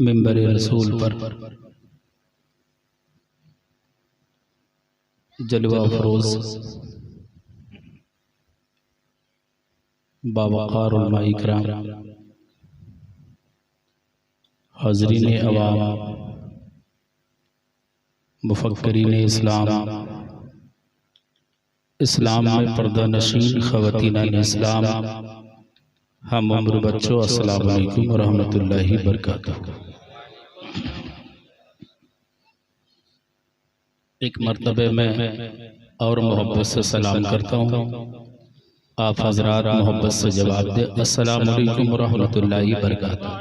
मिंबर रसूल पर जलवा फरोज बावक़ार उलमा इकराम, हाज़रीन अवाम, मुफ़क्किरीन इस्लाम, इस्लाम में पर्दा नशीन ख़वातीन इस्लाम, हम उम्र बच्चों, अस्सलामु अलैकुम व रहमतुल्लाहि व बरकातुहू। एक मर्तबे में और मोहब्बत से सलाम करता हूँ। आप हजरात मोहब्बत से जवाब दे, अस्सलामु अलैकुम व रहमतुल्लाहि व बरकातुहू।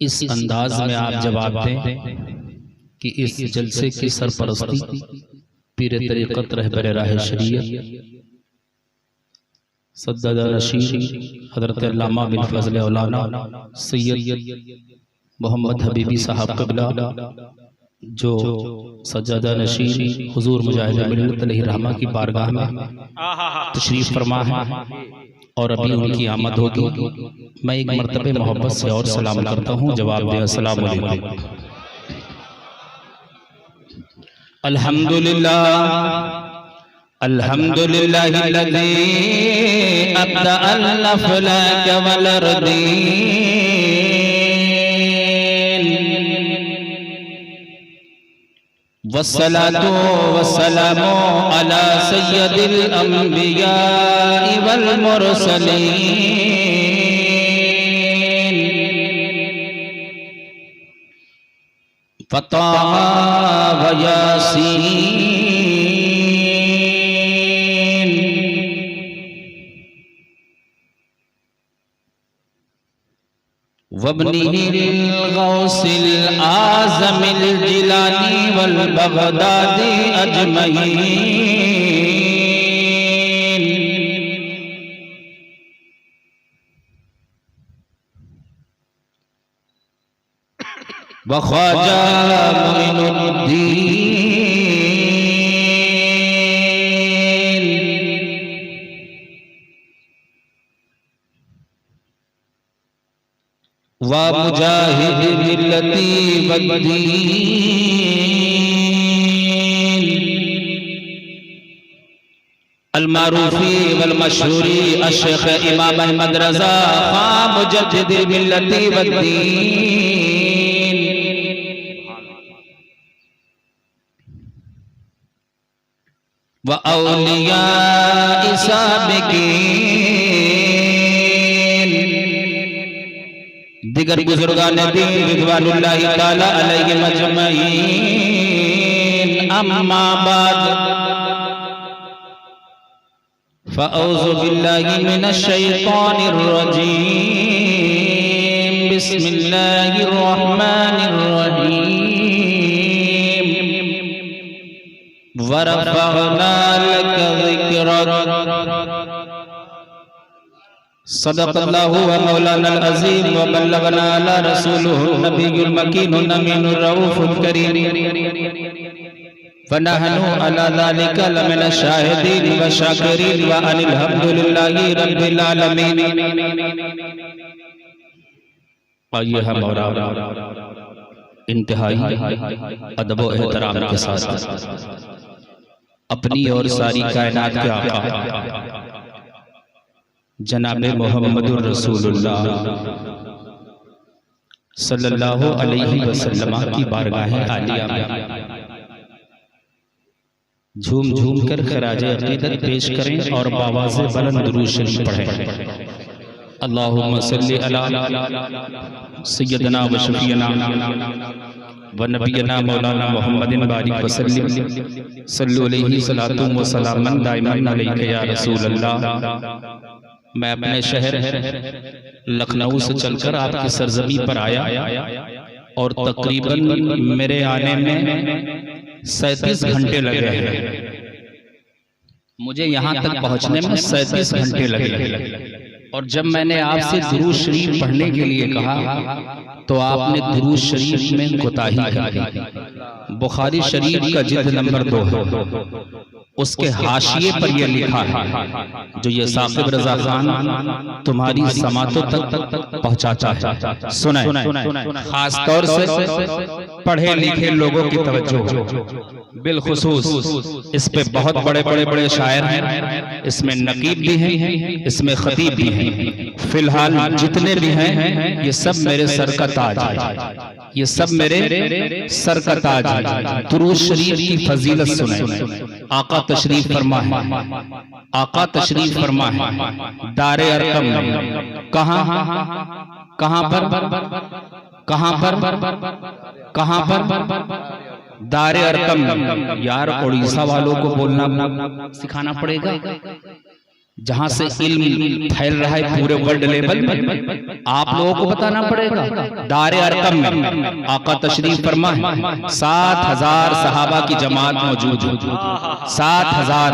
इस अंदाज में आप जवाब दें कि इस जलसे की सरपरस्ती पीर तरीक़त रहबर राह शरीयत सद्दादा नशीन हज़रत अल्लामा बिन फज़ल औलाना सैयद मोहम्मद हबीबी साहब क़िबला जो सज्जादा नशीन हुज़ूर मुजाहिद मिल्लत अलैहि रहमा की बारगाह में तशरीफ़ फरमा है और अभी उनकी आमद होगी। मैं एक मरतबे मोहब्बत से और सलाम करता हूँ। जवाब दे, अस्सलामु अलैकुम। अल्हम्दुलिल्लाह अल्हम्दुलिल्लाहिल्लज़ी अब्दा अल-अफ़लाक वल-अर्दीन वस्सलातु वस्सलामु अला सय्यदिल अंबिया वल मुरसलीन फ़ताहा व यासीन वब्निहिल गौसिल आज़मिल जिलानी वल बगदादी अजमईन व ख्वाजा मोइनुद्दीन व मुजाहिद मिल्लती वद्दीन अल-मारूफी वल मशहूरी अश-शेख इमाम अहमद रज़ा खां मुजद्दिद मिल्लती वद्दीन व औलिया साबिकीन दिगर बुजुर्गान दीन रिज़वानुल्लाहि ताला अलैहिम अजमईन। अम्मा बाद फ़अऊज़ु बिल्लाहि मिनश शैतानिर रजीम। बिस्मिल्लाहिर रहमानिर रहीम। व रफ़अना लका ज़िक्रक। सदक़ल्लाहु व मौलाना अज़ीम व बल्लगना अला रसूलिहिन नबियुल मकीनुल अमीनुर रऊफ़ुल करीम व नहनु अला ज़ालिका लमिनश शाहिदीन व शाकिरीन व अनिल हम्दुलिल्लाहि रब्बिल आलमीन। आइए हम और इंतहाई अदब व एहतराम के साथ अपनी और सारी कायनात के आका जनाब मोहम्मदुर रसूलुल्लाह सल्लल्लाहु अलैहि वसल्लम की बारगाह आलिया में झूम झूम कर खराज अक़ीदत पेश करें और बावाज़े बुलंद दुरूद शरीफ पढ़ें। अल्लाहुम्मा सल्लि अला सय्यदना व शफ़ीना व नबियना मौलाना मुहम्मदिन बारिक वसल्लिम सल्लु अलैहि सलातुम व सलामन दाइमन अलैका या रसूलल्लाह। मैं अपने शहर लखनऊ से चलकर आपकी सरजमी पर आया और तकरीबन मेरे आने में 37 घंटे लगे हैं। मुझे यहाँ तक पहुँचने में 37 घंटे लगे। और जब मैंने आपसे दुरूद शरीफ पढ़ने के लिए कहा तो आपने दुरूद शरीफ में कोताही कर दी। बुखारी शरीफ का जिल्द नंबर 2 है, उसके हाशिए पर यह लिखा है, जो ये साकिब रजा खान तुम्हारी समातों तक पहुंचाता है। सुने, खास तौर से पढ़े लिखे लोगों की तवज्जो, बिलखुसूस इस पे बहुत बड़े बड़े बड़े शायर हैं, इसमें नकीब भी हैं, इसमें खतीब भी हैं। फिलहाल जितने भी हैं ये सब मेरे सर का ताज है, ये सब मेरे सर का ताज है। दुरूद शरीफ की फजीलत सुने। आका तशरीफ फरमा है, आका तशरीफ फरमा है दारे अरकम में। कहां कहां पर कहां पर कहां पर? दारे अरकम में। यार उड़ीसा वालों को बोलना सिखाना पड़ेगा, जहां से इल्म फैल रहा है पूरे वर्ल्ड लेवल में, आप लोगों को बताना पड़ेगा। दारे अरकम में आका तशरीफ फरमा है, 7000 सहाबा की जमात मौजूद है। 7000,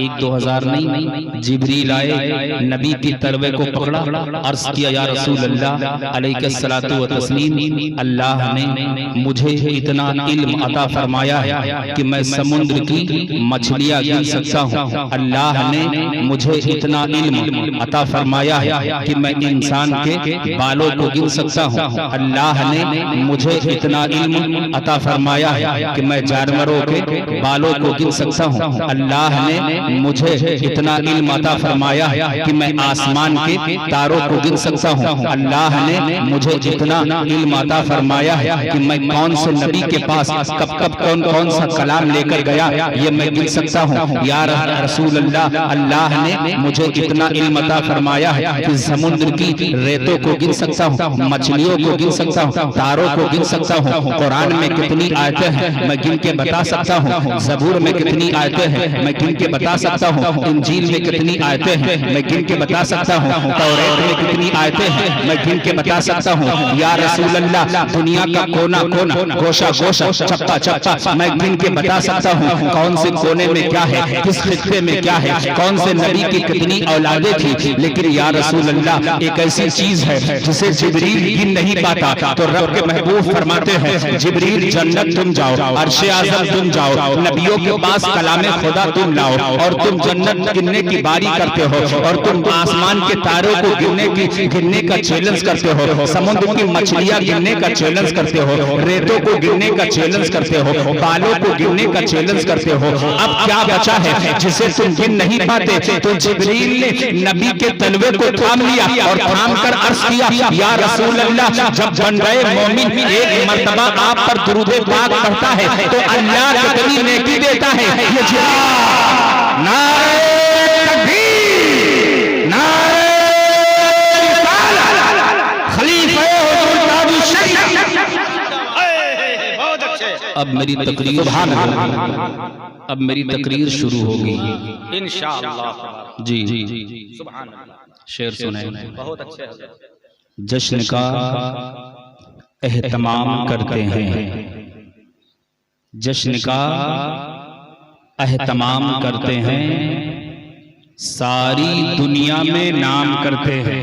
1-2 हजार नहीं। जिब्रील आए, नबी की तरवे को पकड़ा, अर्ज किया या रसूल अल्लाह अलैहिस्सलातु व तस्लीम, अल्लाह ने मुझे इतना इल्म अता फरमाया है कि मैं समुद्र की मछलियां गिन सकता हूँ। अल्लाह ने मुझे इतना इल्म अता फरमाया है कि मैं इंसान के बालों को गिन सकता हूँ। अल्लाह ने मुझे इतना इल्म अता फरमाया है कि मैं जानवरों के बालों को गिन सकता हूँ। अल्लाह ने मुझे इतना इल्म अता फरमाया है कि मैं आसमान के तारों को गिन सकता हूँ। अल्लाह ने मुझे इतना इल्म अता फरमाया है कि मैं कौन से नबी के पास कब कब कौन कौन सा कलाम लेकर गया ये मैं गिन सकता हूँ। या रसूल अल्लाह, अल्लाह ने मुझे इतना इल्म अता फरमाया है कि समुद्र की रेतों को गिन सकता हूँ, मछलियों को गिन सकता हूँ, तारों को गिन सकता हूँ। कुरान में कितनी आयतें हैं मैं गिन के बता सकता हूँ। ज़बूर में कितनी आयतें हैं मैं गिन के बता सकता हूँ। इंजील में कितनी आयतें हैं मैं गिन के बता सकता हूँ। तौरात में कितनी आयतें हैं मैं गिन के बता सकता हूँ। या रसूल अल्लाह, दुनिया का कोना कोना, गोशा गोशा, चप्पा चप्पा मैं गिन के बता सकता हूँ। कौन से कोने में क्या है, किस खित्ते में क्या है, कौन से नबी की कितनी औलादे थी। लेकिन या रसूल अल्लाह, एक ऐसी चीज है जिसे जिब्रील गिन नहीं पाता, तो रब के महबूब फरमाते हैं जिब्रील जन्नत तुम जाओ, अर्शे आज़म तुम जाओ, नबियों के पास कलामे खुदा तुम लाओ, और तुम जन्नत गिनने की बारी करते हो, और तुम आसमान के तारों को गिनने का चैलेंज करते हो, समुद्र की मछलियां गिनने का चैलेंज करते हो, रेतों को गिनने का चैलेंज करते हो, बालों को गिनने का चैलेंज करते हो। अब क्या बचा है जिसे तुम गिन नहीं पाते? तो जिब्रील ने नबी के तलवे को थाम लिया और थाम कर अर्ज किया या रसूल अल्लाह, जब बन गए मोमिन एक मर्तबा आप पर दुरूद पाक पढ़ता है तो अल्लाह कितनी नेकी देता है। ये नारे तकबीर, नारे खलीफा हुजूर शरीफ। बहुत अच्छे। अब मेरी तकरीर, अब मेरी तकरीर शुरू होगी इंशाअल्लाह। जी सुभान अल्लाह। शेर सुने। बहुत अच्छे। जश्न का एहतमाम करते हैं, जश्न का एहतमाम करते हैं, सारी दुनिया में नाम करते हैं।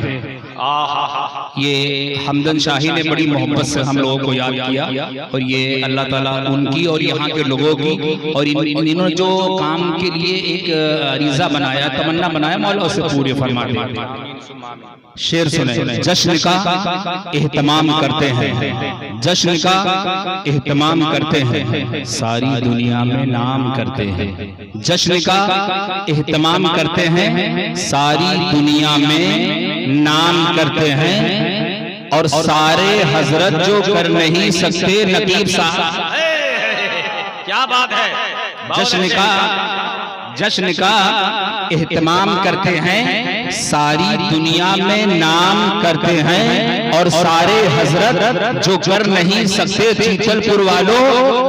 ये हमदन शाही ने बड़ी मोहब्बत से हम लोगों को याद किया, और ये अल्लाह ताला उनकी और यहाँ के लोगों की और इन्होंने जो काम के लिए एक अरीजा बनाया, तमन्ना बनाया, मौला उसे पूरे फरमा दे। शेर सुने। जश्न का एहतमाम करते हैं, जश्न का एहतमाम करते हैं, सारी दुनिया में नाम करते हैं। जश्न का एहतमाम करते हैं, सारी दुनिया में नाम करते हैं, और सारे हजरत जो कर नहीं सकते नकीब साहब। क्या बात है। जश्न का एहतमाम करते हैं, सारी दुनिया में नाम करते हैं, और सारे हजरत जो कर नहीं सकते चीचलपुर वालों,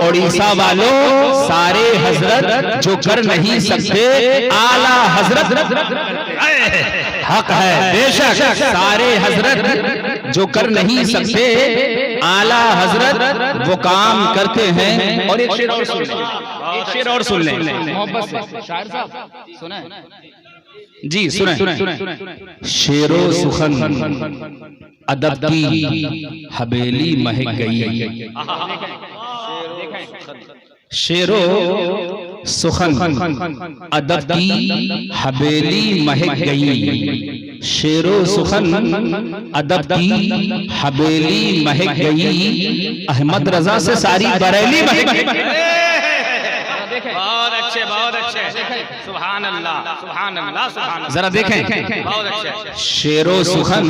उड़ीसा वालों, सारे हजरत जो कर नहीं सकते आला हजरत हक है बेशक, सारे हजरत जो कर नहीं सकते आला हजरत वो काम करते हैं। और एक शेर और सुन लें, एक शेर और सुन लें मोहब्बत से। शायर साहब सुना जी, सुने। शेरो सुखन अदब की हवेली महक गई, शेरो सुखन अदब की हवेली महक गई, शेरो सुखन अदब की हवेली महक गई, अहमद रजा से सारी बरेली महक गई। बहुत अच्छे, बहुत अच्छे, सुभान अल्लाह, सुभान अल्लाह, सुभान अल्लाह। जरा देखें, बहुत अच्छे। शेरो सुखन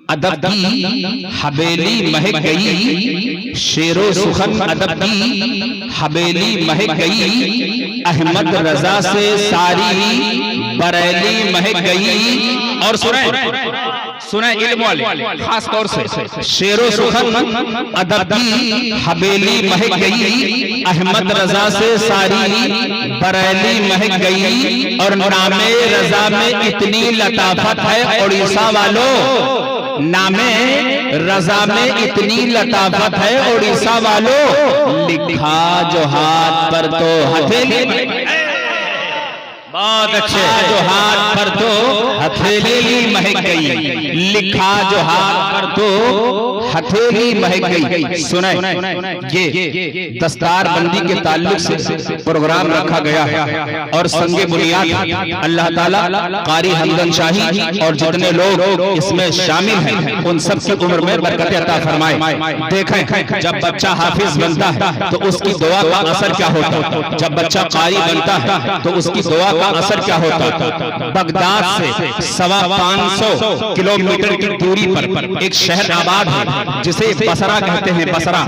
अदब की हवेली महक गई, शेरो सुखन अदब की हवेली महक गई, अहमद रजा से सारी बरेली महक गई। और सुने सुने इल्म वाले खास तौर से, शेरो सुखन अदब की हवेली महक गई, अहमद रजा से सारी बरेली महक गई, और नामे रजा में इतनी लताफत है उड़ीसा वालों, नामे रजा में इतनी लताफत है उड़ीसा वालों, लिखा जो हाथ पर तो हथेली, बहुत अच्छे, जो हाथ पर तो हथेली महक गई, लिखा जो हाथ पर तो हथेली महक गई। सुने, ये दस्तार बंदी के ताल्लुक से प्रोग्राम रखा गया है, और संगे बुनियाद अल्लाह ताला कारी हमदन शाही और जितने लोग इसमें शामिल हैं उन सब की उम्र में बरकत अता फरमाए। देखें, जब बच्चा हाफिज बनता है तो उसकी दुआ का असर क्या होता है, जब बच्चा कारी बनता है तो उसकी दुआ का असर क्या होता है। बगदाद से 550 किलोमीटर की दूरी पर एक शहर आबाद है जिसे बसरा कहते हैं, बसरा।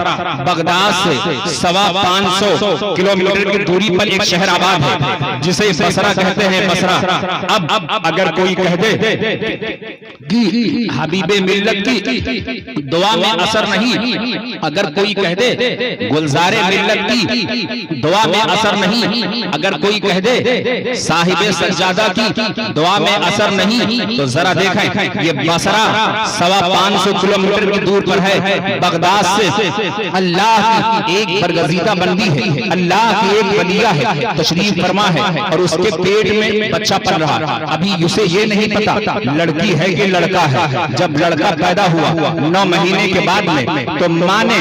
बगदाद से 550 किलोमीटर की दूरी पर एक शहर आबाद है जिसे बसरा कहते हैं, बसरा। अब अगर कोई कह दे कि हबीबे मिल्लत की दुआ में असर नहीं, अगर कोई कह दे गुलजारे मिल्लत की दुआ में असर नहीं, अगर कोई कह दे साहिबे सज्जादा की दुआ में असर नहीं, तो जरा देखें, ये बसरा 550 किलोमीटर की दूर पर है बगदाद से। अल्लाह की एक बरगजीदा बंदी है, अल्लाह की एक वलिया है, तशरीफ फरमा है, और उसके पेट में बच्चा पल रहा। अभी उसे ये नहीं पता लड़की है कि लड़का है। जब लड़का पैदा हुआ 9 महीने के बाद में, तो माँ ने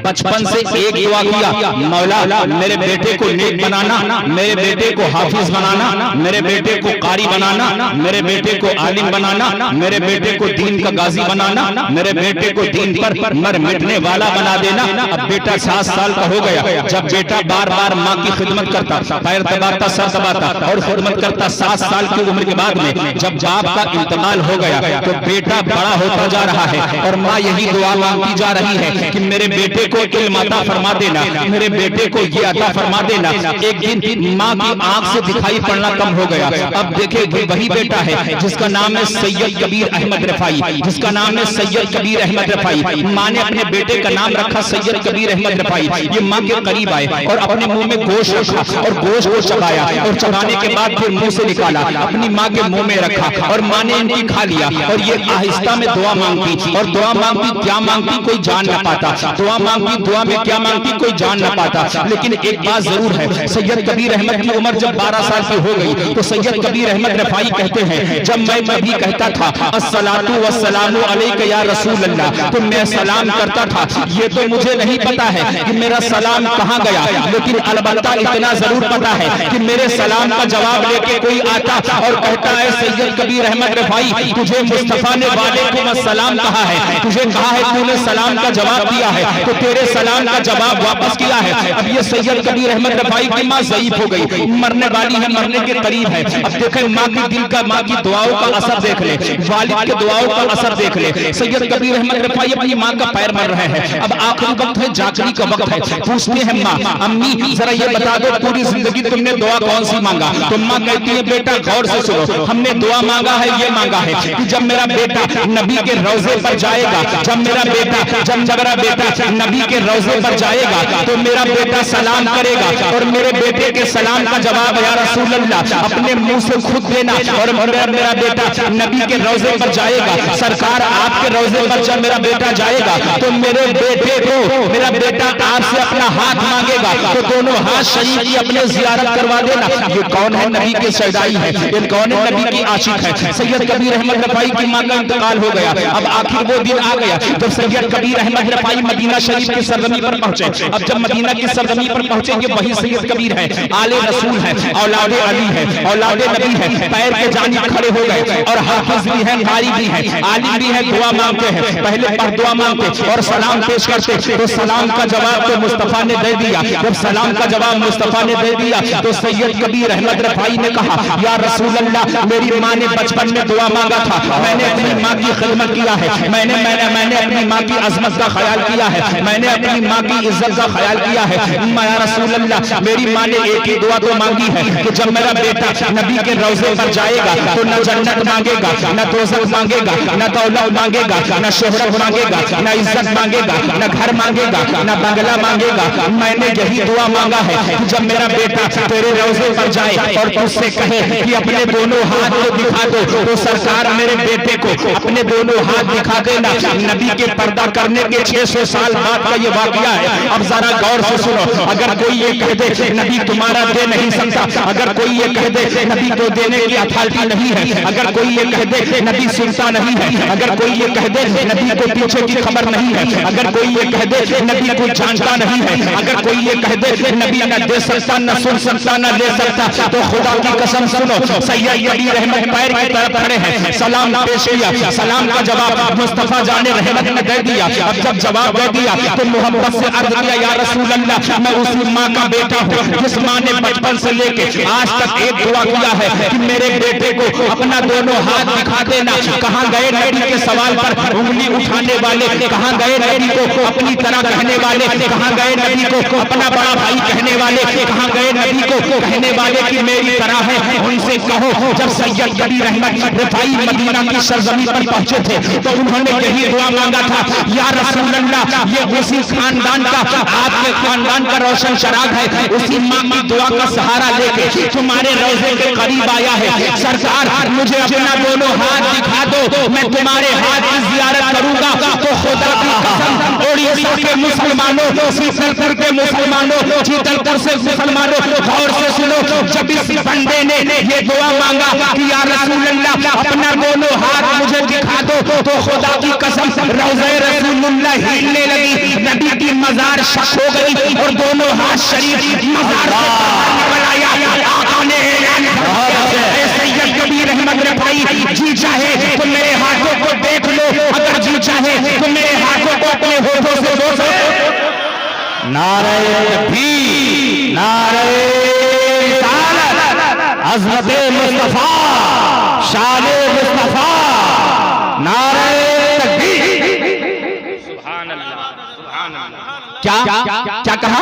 बचपन से एक दुआ किया, मौला मेरे बेटे को नेक बनाना, मेरे बेटे को हाफिज बनाना, मेरे बेटे को कारी बनाना, मेरे बेटे को आलिम बनाना, मेरे बेटे को दीन का गाजी बनाना, मेरे बेटे को दीन पर मर मिटने वाला बना देना। अब बेटा 7 साल का हो गया। जब बेटा बार बार माँ की खिदमत करता, पैर दबाता, सर दबाता और खिदमत करता, 7 साल की उम्र के बाद में जब बाप का इंतकाल हो गया तो बेटा बड़ा होता जा रहा है, और माँ यही दुआ मांगती जा रही है कि मेरे बेटे को इल्म अता फरमा देना, मेरे बेटे को ये अता फरमा देना। एक दिन माँ की आंख से दिखाई पड़ना कम हो गया। अब देखे, वही बेटा है जिसका नाम है सैयद कबीर अहमद रफाई, जिसका नाम है सैयद कबीर अहमद रफाई। माँ ने अपने बेटे का नाम रखा सैयद कबीर अहमद रफाई। ये माँ के करीब आए और अपने मुंह में गोश्त रखा और गोश्त को चबाया, और चबाने के बाद फिर मुंह से निकाला, अपनी माँ के मुंह में रखा, और माँ ने इनकी खा लिया। और ये आहिस्ता में दुआ मांगती, और दुआ मांगती, क्या मांगती कोई जान न पाता, दुआ मांगती, दुआ में क्या मांगती कोई जान न पाता। लेकिन एक बात जरूर है, सैयद कबीर अहमद की उम्र जब 12 साल की हो गई तो सैयद कबीर अहमद रफाई कहते हैं, जब मैं भी कहता था अस्सलातु वस्सलामु अलैका या रसूल अल्लाह, तो मैं सलाम करता था। ये तो मुझे नहीं पता है कि मेरा सलाम कहाँ गया, लेकिन अलबत्ता इतना जरूर पता है कि मेरे सलाम का जवाब लेके कोई आता और कहता है सैयद कबीर अहमद रफाई, तुझे मुस्तफा ने वालेकुम अस्सलाम कहा है, तुझे कहा है, तूने सलाम का जवाब दिया है, तो तेरे सलाम का जवाब वापस किया है। अब ये सैयद कबीर अहमद रफाई की माँ ज़ईफ हो गई, मरने वाली है, मरने के करीब है। अब देखें, माँ की दिल का, माँ की दुआओं का असर देख ले, वालिद के दुआओं का असर देख ले। सैयद कबीर अहमद रफाई अपनी माँ का पैर मर रहे हैं। अब आखिरी वक्त है, जागने का वक्त है। पूछते हैं माँ, अम्मी जरा ये बता दो, पूरी जिंदगी तुमने दुआ कौन सी मांगा? तो माँ कहती है, बेटा गौर से सुनो, हमने दुआ मांगा है, ये मांगा है कि जब मेरा बेटा नबी के रोजे पर जाएगा, जब मेरा बेटा नबी के रोजे पर जाएगा तो मेरा बेटा सलाम करेगा, और मेरे बेटे के सलाम का जवाब या रसूल अल्लाह अपने मुंह से खुद देना। और मेरा बेटा नबी के रोजे पर जाएगा, सरकार आपके रोजे पर जब मेरा बेटा जाएगा तो मेरे बेटे को मेरा बेटा आपसे अपना हाथ मांगेगा तो दोनों हाथ शरीफ की अपने जियारत करवा देना। ये कौन है? नबी के सैदाई है, ये कौन है? नबी की आशिक है। सैयद कबीर अहमद रफाई की मां का इंतकाल हो गया। अब आखिर वो दिन आ गया जब सैयद कबीर अहमद रफाई मदीना शरीफ की सरजमी पर पहुंचे। अब जब मदीना की सरजमी पर पहुंचेंगे वही सैयद कबीर है, आले रसूल है, औलादे अली है, औलादे नबी है, पैर के जानिब खड़े हो गए और हाफिज भी है, कारी भी है, आलिम भी है, दुआ मांगते हैं। पहले पर दुआ मांगते और सलाम पेश करते तो सलाम का जवाब तो मुस्तफा ने दे दिया। जब सलाम का जवाब मुस्तफा ने दे दिया तो सैयद कबीर अहमद रफाई ने कहा, या रसूल अल्लाह, मेरी माँ ने बचपन में दुआ मांगा था, मैंने अपनी माँ की खिदमत किया है, मैंने अपनी माँ की अजमत का ख्याल किया है, मैंने अपनी माँ की इज्जत का ख्याल किया है। या रसूल अल्लाह, मेरी माँ ने एक ही दुआ तो मांगी है कि जब मेरा बेटा नबी के रोजे पर जाएगा तो न जन्नत मांगेगा, न दोज़ख मांगेगा, न दौलत मांगेगा, न शोहरत मांगेगा, न इज्जत मांगेगा, न घर मांगेगा, न बंगला मांगेगा। मैंने यही दुआ मांगा है कि जब मेरा बेटा तेरे रोजे पर जाए और तुझसे कहे कि अपने दोनों हाथ को दिखा दो तो सरकार मेरे बेटे को अपने दोनों हाथ दिखा देना। नबी के पर्दा करने के 600 साल बाद का ये वाकया है। अब जरा गौर से सुनो, अगर कोई ये कह दे नबी तुम्हारा दे नहीं सकता, अगर कोई ये कह दे नबी को देने की अथॉरिटी नहीं है, अगर कोई ये कह दे नबी सुनता नहीं है, अगर कोई ये कह दे नबी को पीछे की खबर नहीं है, अगर कोई ये कह दे नबी को जानता नहीं है, अगर कोई ये कह दे नबी न दे सकता, न सुन सकता, न ले सकता, तो खुदा की कसम सुनो, सैयद कबीर अहमद पैर की तरफ खड़े हैं, सलाम पेश किया, सलाम का जवाब मुस्तफा जाने रहमत ने दे दिया। अब जब जवाब दे दिया तो मोहब्बत से अर्ज किया, या रसूल अल्लाह, मैं उसी माँ का बेटा हूँ जिस माँ ने बचपन से लेके आज तक एक दुआ किया है कि मेरे बेटे को अपना दोनों हाथ दिखा देना। कहाँ गए नबी के सवाल पर उंगली उठाने वाले, कहाँ गए नबी को अपनी तरह कहने वाले, कहाँ गए नबी को अपना बड़ा भाई कहने वाले, कहाँ गए नबी को कहने वाले कि मेरी तरह है। उनसे कहो, जब सैयद कबीर अहमद रफाई मदीना की सरजमी पर पहुंचे थे तो उन्होंने यही दुआ मांगा था, या रसूल अल्लाह, ये उसी खानदान का, आपके खानदान का रोशन चराग है, उसी माँ की दुआ का सहारा लेके तुम्हारे रोजे के करीब आया है। सरकार मुझे अपना दोनों हाथ दिखा दो, मैं तुम्हारे हाथ की जियारत करूंगा। तो खुदा की कसम, ओडिशा के मुसलमानों, सीतलपुर के मुसलमानों, चीतलपुर से मुसलमानों, गौर से सुनो, जब इस बंदे ने ये दुआ मांगा कि या रसूल अल्लाह, अपना दोनों हाथ मुझे दिखा दो, तो खुदा की कसम रोज़े रसूलुल्लाह हिलने लगी, नबी की मजार शक हो गई और दोनों हाथ शरीफ मजार से बनाया। आका ने सैयद कबीर अहमद रफाई, जी चाहे तो मेरे हाथों को देख लो, अगर जी चाहे तो मेरे हाथों को अपने होठों से दो सो। नारे तकबीर, नारे अज़मते मुस्तफा, शाने मुस्तफा, नारे तकबीर। सुभान अल्लाह, सुभान अल्लाह। क्या कहा?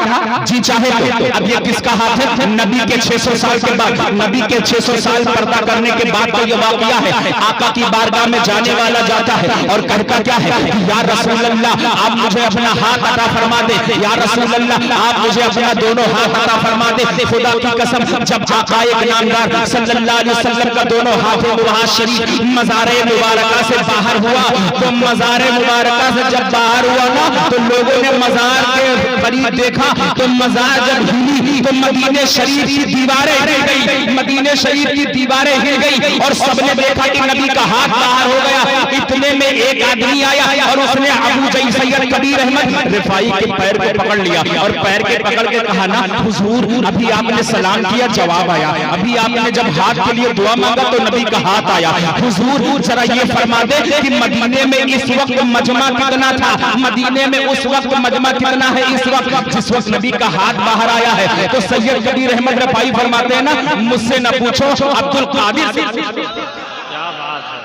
जी चाहे तो। अब ये किसका हाथ है? नबी के 600 साल के बाद, नबी के 600 साल पर्दा करने के बाद का ये वाकया है। आका की बारगाह में जाने वाला जाता है और कहता क्या है, या रसूल अल्लाह, आप मुझे अपना हाथ अता फरमा दे, या रसूल अल्लाह, आप मुझे अपना दोनों हाथ अता फरमा दे। खुदा की कसम, जब आका एक नामदार सल्लल्लाहु अलैहि वसल्लम का दोनों हाथ मुबारक शरीफ मज़ारे मुबारका से बाहर हुआ तो मज़ारे मुबारका से जब बाहर हुआ ना तो लोगों ने मज़ार के करीब देखा तो मज़ार जब हिली तो मदीने शरीफ की दीवारें हिल गई, मदीने शरीफ की दीवारें हिल गई और सबने देखा कि नबी का हाथ बाहर हो गया। इतने में एक आदमी आया और उसने अबू जई सैयद कबीर अहमद रफाई के पैर को पकड़ लिया और पैर के पकड़ के कहा ना, हुजूर, अभी आपने सलाम किया, जवाब आया, अभी आपने जब हाथ के लिए दुआ मांगा तो नबी का हाथ आया। हुजूर जरा ये फरमा दे कि मदीने में इस वक्त मजमा कितना था, मदीने में उस वक्त मजमा कितना है इस वक्त जिस वक्त नबी का हाथ बाहर आया है। तो सैयद कबीर अहमद रफाई फरमाते हैं ना, मुझसे न पूछो अब्दुल कादिर से। क्या बात है,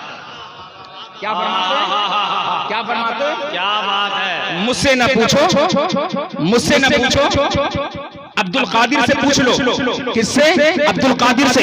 क्या फरमाते? क्या फरमाते? क्या बात है। मुझसे न पूछो, मुझसे न पूछो अब्दुल कादिर से पूछ लो। किससे? अब्दुल कादिर से।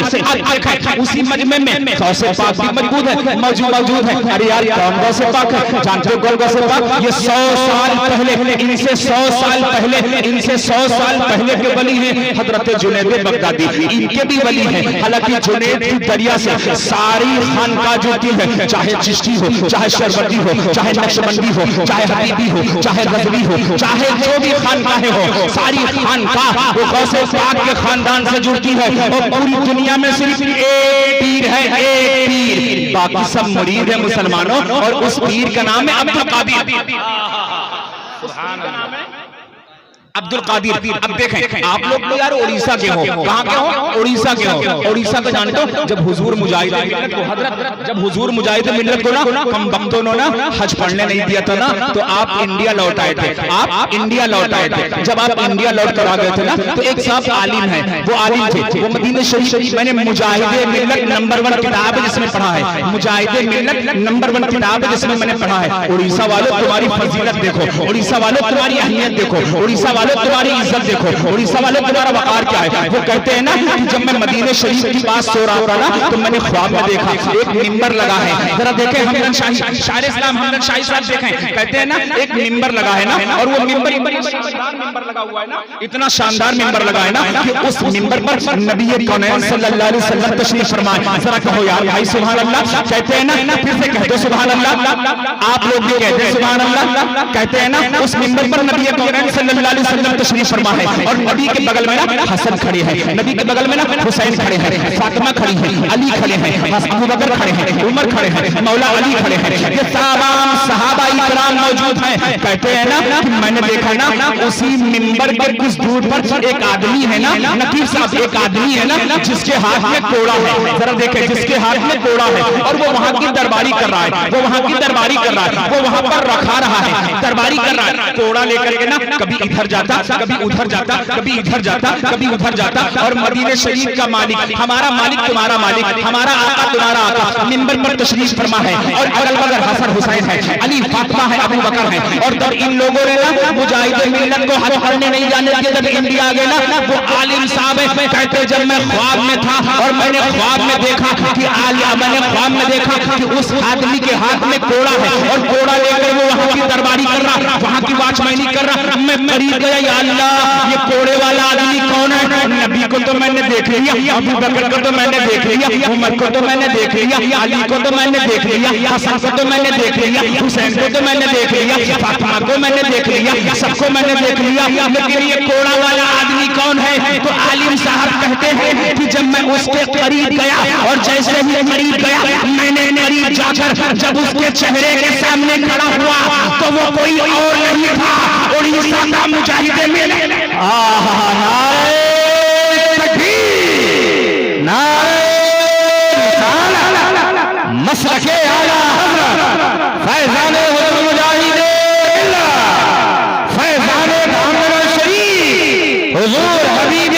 उसी मजमे में गौसे पाक भी मौजूद है, मौजूद है। अरे यार कौन गौसे पाक है? जानते हो गौसे पाक? ये 100 साल पहले, इनसे 100 साल पहले, इनसे 100 साल पहले के वली हैं हजरत जुनैद बगदादी। इनके भी वली हैं। हालांकि जुनैद की दरिया से सारी खानका जुड़ती है, चाहे चिश्ती हो, चाहे शरबती हो, चाहे नक्शबंदी हो, चाहे हबीबी हो, चाहे गजवी हो, चाहे जो भी खानकाहें हो, सारी खानका वो गौसे पाक के खानदान से जुड़ती है। और पूरी दुनिया में सिर्फ एक पीर है, एक पीर, बाकी सब मुरीद है मुसलमानों। और उस पीर का नाम है अब्दुल कादिर। अब्दुल कादिर। अब देखें आप लोग तो यार उड़ीसा के हो, कहाँ के हो? उड़ीसा के हो। उड़ीसा को जानते हो? जब हुजूर मुजाहिद मिल्लत को, हजरत जब हुजूर मुजाहिद मिल्लत को ना कम वक्तों ने ना हज पढ़ने नहीं दिया था ना, तो आप इंडिया लौट आए थे। आप इंडिया लौट आए थे। जब आप इंडिया लौट कर आ गए थे ना, तो एक साहब आलिम है, वो आलिम थे, वो मदीना शरीफ, मैंने मुजाहिद मिल्लत नंबर 1 किताब है जिसमें पढ़ा है, मुजाहिद मिल्लत नंबर 1 किताब है जिसमें मैंने पढ़ा है। उड़ीसा वालों तुम्हारी फजीलत देखो, उड़ीसा वालों तुम्हारी अहमियत देखो, उड़ीसा वालों तुम्हारी इज्जत देखो, उड़ीसा वालों तुम्हारा वकार क्या है। वो कहते हैं ना कि जब मैं मदीने शरीफ की बात सो रहा था ना, तो मैंने ख्वाब में देखा एक मिंबर लगा है। जरा देखें हमदन शाही, शायर इस्लाम हमदन शाही साहब देखें, कहते हैं ना एक मिंबर लगा है ना, और वो मिंबर लगा हुआ है ना, इतना शानदार मिंबर लगा है ना कि उस मिंबर पर नबी कौनैन सल्लल्लाहु अलैहि वसल्लम तशरीफ फरमाए। जरा कहो यार भाई सुभान अल्लाह। कहते हैं ना, फिर से कह दो सुभान अल्लाह। आप लोग भी कहते हैं सुभान अल्लाह। कहते हैं ना उस मिंबर पर नबी कौनैन सल्लल्लाहु अलैहि वसल्लम तशरीफ फरमा है, और नबी के बगल में ना हसन खड़े हैं, नबी के बगल में ना हुसैन खड़े हैं, फातिमा खड़ी है, अली खड़े हैं, अबू बकर खड़े हैं, उमर खड़े हैं, मौला अली खड़े हैं, ये तमाम सहाबा इकराम मौजूद हैं। कहते हैं ना कि मैंने देखा ना उसी मिंबर के कुछ दूर पर एक आदमी है ना, नकीब साहब, एक आदमी है ना जिसके हाथ में कोड़ा है। जरा देखें, जिसके हाथ में कोड़ा है, और वो वहां की दरबारी कर रहा है, वो वहां की दरबारी कर रहा है, वो वहां पर रखा रहा है, दरबारी कर रहा है, कोड़ा लेकर के ना कभी इधर जाता, कभी उधर जाता, कभी इधर जाता, कभी उधर जाता। और मदीने शरीफ का मालिक, हमारा मालिक तुम्हारा मालिक, हमारा आका तुम्हारा आका, मिंबर पर तशरीफ फरमा है, और अगल बगल हसन हुसैन है, अली फातिमा है, अबू बकर है। और जब इन लोगों ने ना मुजाहिद मिल्लत को हज करने नहीं जाने दिया, जब इंडिया आ गए ना, वो आलिम साहब है, कहते जब मैं ख्वाब में था और मैंने ख्वाब में देखा कि मैंने ख्वाब में देखा कि उस आदमी के हाथ में कोड़ा है, और कोड़ा लेकर वो वहां की दरबारी कर रहा, वहां की वाचमैनी कर रहा। मैं करीब गया, या अल्लाह ये कोड़े वाला आदमी कौन है? नबी को तो मैंने देख लिया, अबू बकर को तो मैंने देख लिया, उमर को तो मैंने देख लिया, अली को तो मैंने देख लिया, हसन को तो मैंने देख लिया, हुसैन को तो मैंने देख लिया, फातिमा को मैंने देख लिया, सबको मैंने देख लिया, लेकिन ये कोड़ा वाला आदमी कौन है? तो आलिम साहब कहते हैं कि जब मैं उसके करीब गया, और जैसे ही करीब गया, मैंने करीब जाकर जब उसके चेहरे के सामने खड़ा हुआ, तो वो कोई और नहीं था, उड़ीसा का मुजाहिद मिल्लत। मसलके आला फैजाने मुजाहिद फैजाने मोहम्मद शरीफ हुजूर हबीब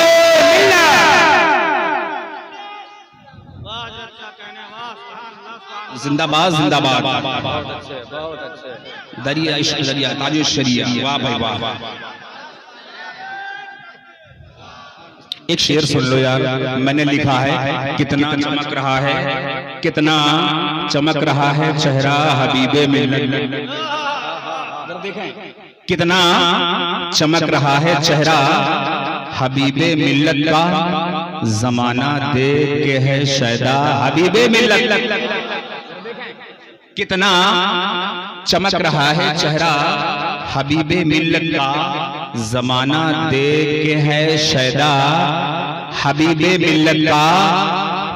जिंदाबाद जिंदाबाद। बहुत अच्छे दरिया इश्क दरिया ताजो शरिया, वाह भाई वाह। एक शेर सुन लो यार, मैंने लिखा है, कितना चमक रहा है, कितना चमक रहा है चेहरा हबीबे मिल्लत, कितना चमक रहा है चेहरा हबीबे मिल्लत का, जमाना देख के है शैदा हबीबे मिल्लत। कितना चमक रहा है चेहरा हबीबे मिल्लत का, जमाना देख के है शैदा हबीबे मिल्लत का।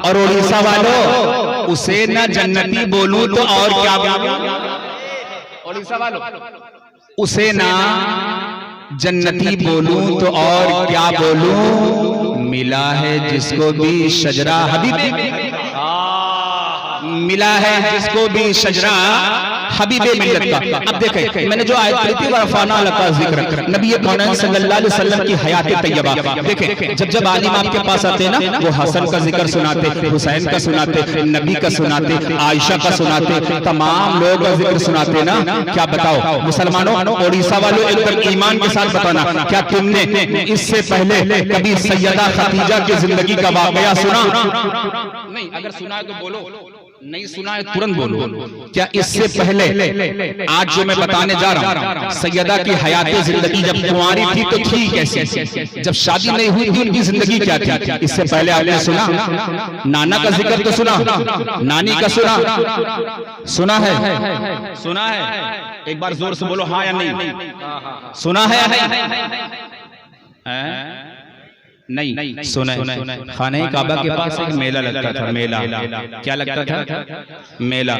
और उड़ीसा वालों, उसे न जन्नती बोलूं तो और क्या बोलूं? उड़ीसा वालों, उसे ना जन्नती बोलूं तो और क्या बोलूं? मिला है जिसको भी शजरा हबीबे मिला है जिसको भी शजरा हबीबे मिल्लत का। अब देखें मैंने जो आयत पढ़ी थी वरफाना लका जिक्र, नबी कौनैन सल्लल्लाहु अलैहि वसल्लम की हयात तैयबा। देखें जब आलिम आपके पास आते हैं ना, वो हसन का जिक्र सुनाते, हुसैन का सुनाते, नबी का सुनाते, आयशा का सुनाते, तमाम लोग का जिक्र सुनाते ना। क्या बताओ मुसलमानों, उड़ीसा वालों, एकदम ईमान के साथ बताना, क्या तुमने इससे पहले कभी सैयदा खदीजा की जिंदगी का वाकया सुना? नहीं, अगर सुना है तो बोलो, नहीं सुना है तुरंत बोलो। क्या इससे पहले आज जो मैं बताने जा रहा हूँ, सैयदा की हयाते जिंदगी जब कुंवारी थी तो थी कैसी, जब शादी नहीं हुई थी उनकी जिंदगी क्या थी, इससे पहले आपने सुना? नाना का जिक्र तो सुना, नानी का सुना? सुना है? सुना है? एक बार जोर से बोलो हाँ या नहीं। सुना है या नहीं? नहीं सुना है। खाने काबा के पास एक मेला लगता था, मेला। क्या लगता था? मेला।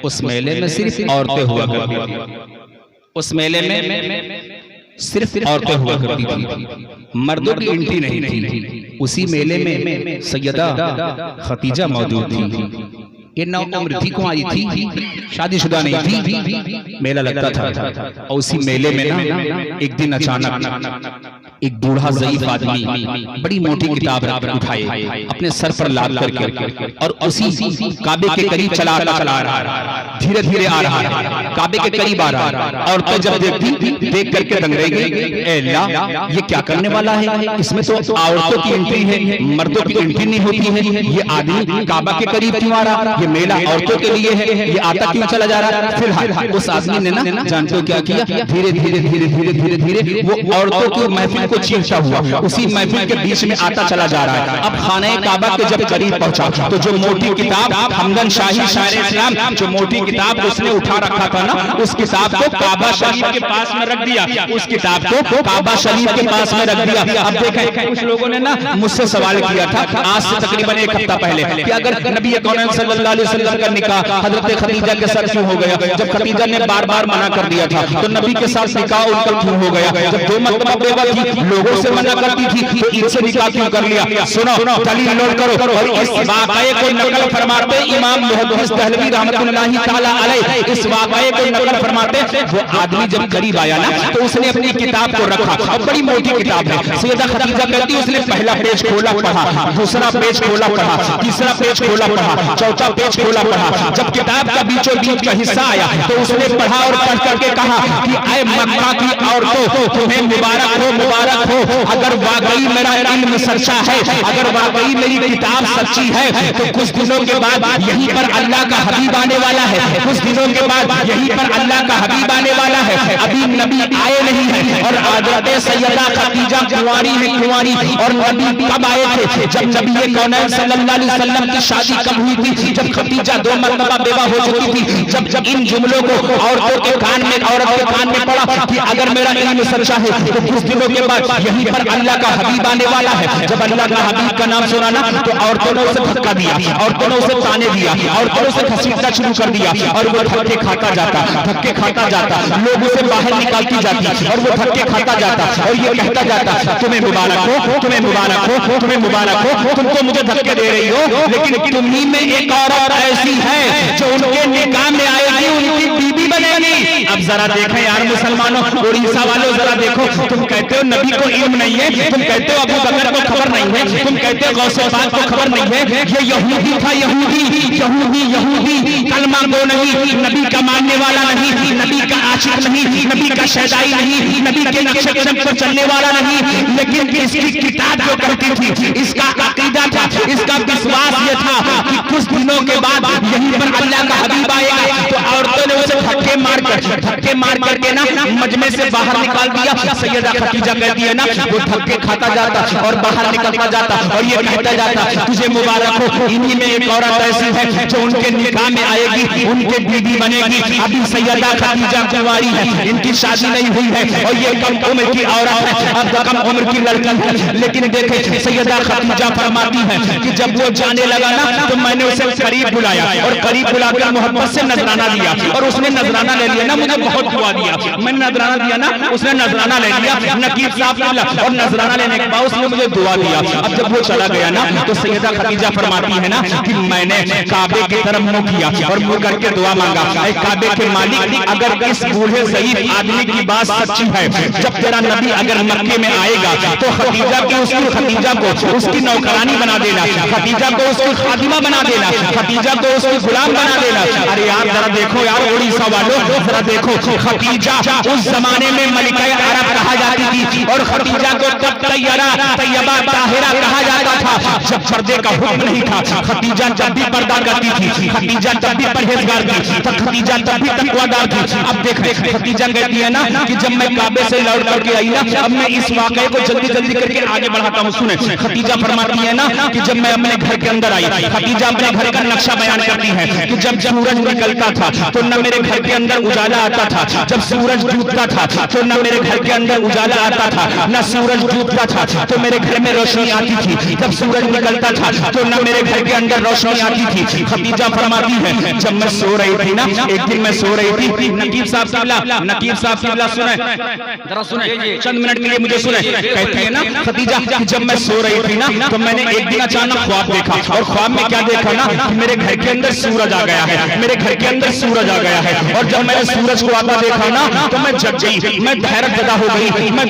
उस मेले में सिर्फ औरतें हुआ करती थी, उस मेले में सिर्फ औरतें हुआ करती थी, मर्दों की एंट्री नहीं थी। उसी मेले में सैयदा खदीजा मौजूद थी। ये नौ उम्र थी, कुंवारी थी, शादीशुदा नहीं थी। मेला लगता था और उसी मेले में ना एक दिन अचानक एक बूढ़ा ज़ईफ आदमी बड़ी मोटी किताब उठाए अपने सर पर लाद करके और उसी काबे के करीब चला रहा है, धीरे धीरे आ रहा है, काबे के करीब आ रहा है। और तो जब देखती, देख करके दंग रह गई, ए अल्लाह ये क्या करने वाला है? इसमें तो औरतों की एंट्री है, मर्दों की एंट्री नहीं होती है। ये आदमी काबा के करीब क्यों आ रहा? ये मेला औरतों के लिए है, ये आता क्यों चला जा रहा? फिलहाल उस आदमी ने ना जानते हो क्या किया? धीरे धीरे धीरे धीरे धीरे धीरे वो औरतों की महफिल को चीरता हुआ उसी महफिल के बीच में आता चला जा रहा है। अब खाने काबा के जब करीब पहुंचा तो जो मोटी किताब हमदन शाही शायर इस्लाम, जो मोटी किताब उसने उठा रखा था ना, उस किताब को काबा शरीफ के पास में रख दिया, उस किताब को काबा शरीफ के पास में रख दिया। अब देखें कुछ लोगों ने ना मुझसे सवाल किया था आज से तकरीबन एक हफ्ता पहले कि अगर नबी कौनैन सल्लल्लाहु अलैहि वसल्लम का निकाह हजरत खदीजा के साथ क्यों हो गया? जब खदीजा ने बार बार मना कर दिया था तो नबी के साथ निकाह उनका क्यों हो गया? जब 2 मरतबा बेवा थी, लोगों से मना करती थी, तो इनसे निकाह क्यों कर लिया? सुनो दलील नोट करो। और इस वाक़ये को नकल फरमाते इमाम मुहद्दिस दहलवी रहमतुल्लाहि ताला अलैह, इस वाक़ये को नकल फरमाते वो आदमी जब करीब आया ना तो उसने अपनी किताब को रखा, और बड़ी मोटी किताब है। सैयदा खदीजा कहती उसने पहला पेज खोला पढ़ा, दूसरा पेज खोला पढ़ा, तीसरा पेज खोला पढ़ा, चौथा पेज खोला पढ़ा। जब किताब का बीचों बीच का हिस्सा आया तो उसने पढ़ा और पढ़ करके कहा कि ऐ मक्का की औरतों तुम्हें मुबारक हो, मुबारक हो। अगर वाकई मेरा इल्म सच्चा है, अगर वाकई मेरी किताब सच्ची है तो कुछ दिनों के बाद यहीं पर अल्लाह का हबीब आने वाला है, कुछ दिनों के बाद यहीं पर अल्लाह का हबीब आने वाला है। अभी नबी आए नहीं है और हज़रत सैयदा खदीजा कुंवारी है, कुंवारी। और नबी कब आए थे? जब नबी कौनैन सल्लल्लाहु अलैहि वसल्लम की शादी कब हुई थी? जब खदीजा 2 मरतबा बेवा हो चुकी थी। जब इन जुमलों को औरत के कान में पड़ा कि अगर मेरा इल्म सच्चा है तो कुछ दिनों के बाद यहीं पर अल्लाह का हबीब आने वाला है। जब अल्लाह का हबीब का नाम सुना ना तो औरतों ने उसे धक्का दिया, औरतों ने उसे ताने दिया, औरतों ने उसे घसीटना शुरू कर दिया और वो धक्के खाता जाता, धक्के खाता जाता, लोग उसे बाहर निकालती जाती और वो धक्के खाता जाता और ये कहता जाता तुम्हें मुबारक हो, तुम्हें मुबारक हो, तुम्हें मुबारक हो, तुम तो मुझे धक्के दे रही हो, लेकिन तुम्ही में एक औरत ऐसी है जो उनके निकाह में आएगी, उनकी बीबी बनेगी। अब जरा देखें यार मुसलमानों, उड़ीसा वालों जरा देखो, तुम कहते हो नबी को इल्म नहीं है, तुम कहते हो अबू बकर को खबर नहीं है, तुम कहते हो गौसे पाक को खबर नहीं है। ये यहूदी था, यहूदी कलमा गो नहीं, नबी का मानने वाला नहीं, नबी का आशिक नहीं, नबी का शहदाई नहीं, नबी के नक्शे कदम पर चलने वाला नहीं, लेकिन इसकी किताब जो करती थी, इसका अकीदा था, इसका विश्वास ये था कि कुछ दिनों के बाद यहीं पर अल्लाह का हबीब आएगा। तो औरतों ने उसे धक्के मार करके ना मजमे से बाहर निकाल दिया। सैयदा खदीजा कहती है ना वो धक्के खाता जाता और बाहर निकलता जाता और ये कहता जाता तुझे मुबारक हो, इन्हीं में एक औरत ऐसी है जो उनके निकाह में आएगी, उनके बीवी बनेगी। अभी सैयदा खदीजा कुंवारी है, इनकी शादी नहीं हुई है और ये कम उम्र की औरत है, अब कम उम्र की लड़की है। लेकिन देखे सैयदा खदीजा फरमाती है कि जब वो जाने लगा ना तो मैंने उसे करीब बुलाया और करीब बुलाकर मोहब्बत से नजराना दिया और उसने नजराना नजराना ले लिया ना, मुझे बहुत दुआ दिया, मैंने नजराना दिया ना, उसने नजराना ले लिया नकीब साहब और नजराना लेने के बाद उसने मुझे दुआ दिया। अब जब वो चला गया ना तो सैयदा खदीजा फरमाती है ना कि मैंने काबे की तरफ मुंह किया और मुंह करके दुआ मांगा, ऐ काबे के मालिक, अगर इस बूढ़े ज़ईफ आदमी की बात सच्ची है, जब तेरा नबी अगर मक्के में आएगा तो खदीजा को उसकी नौकरानी बना देना, खदीजा को उसकी खादिमा बना देना, खदीजा को उसकी गुलाम बना देना। अरे यार जरा देखो यार उड़ीसा वालों, जरा देखो खदीजा उस जमाने में मलिका अरब कहा जाती थी और खदीजा को तब तैयबा ताहिरा कहा जाता था जब पर्दे का हुक्म नहीं था। खदीजा जब भी पर्दा करती थी, खदीजा जब भी परहेजगार थी, तो खदीजा तब भी तकवादार थी। अब देख खदीजा कहती है ना कि जब मैं काबे से लौट करके आई ना, अब मैं इस वाकये को जल्दी जल्दी करके आगे बढ़ाता हूँ। सुने, खदीजा फरमाती है ना कि जब मैं अपने घर के अंदर आई, खदीजा अपने घर का नक्शा बयान करती है कि जब सूरज निकलता था तो न मेरे घर के अंदर उजाला आता था, जब सूरज डूबता था तो न मेरे घर के अंदर उजाला आता था, न सूरज डूबता था तो मेरे घर में रोशनी आती थी, जब सूरज निकलता था तो न मेरे घर के अंदर रोशनी आती थी। खदीजा फरमाती है जब मैं सो रही थी ना, एक दिन मैं सो रही थी, नकीब साहब सुने जरा, सुने चंद मिनट के लिए मुझे सुने। कहती है ना खदीजा जब मैं सो रही थी ना तो मैंने एक दिन अचानक ख्वाब देखा, और ख्वाब में क्या देखा ना कि मेरे घर के अंदर सूरज आ गया है, मेरे घर के अंदर सूरज आ गया है। और जब मैंने सूरज को आता देखा ना तो मैं जग गई, मैं हैरत ज़दा हो गई, मैं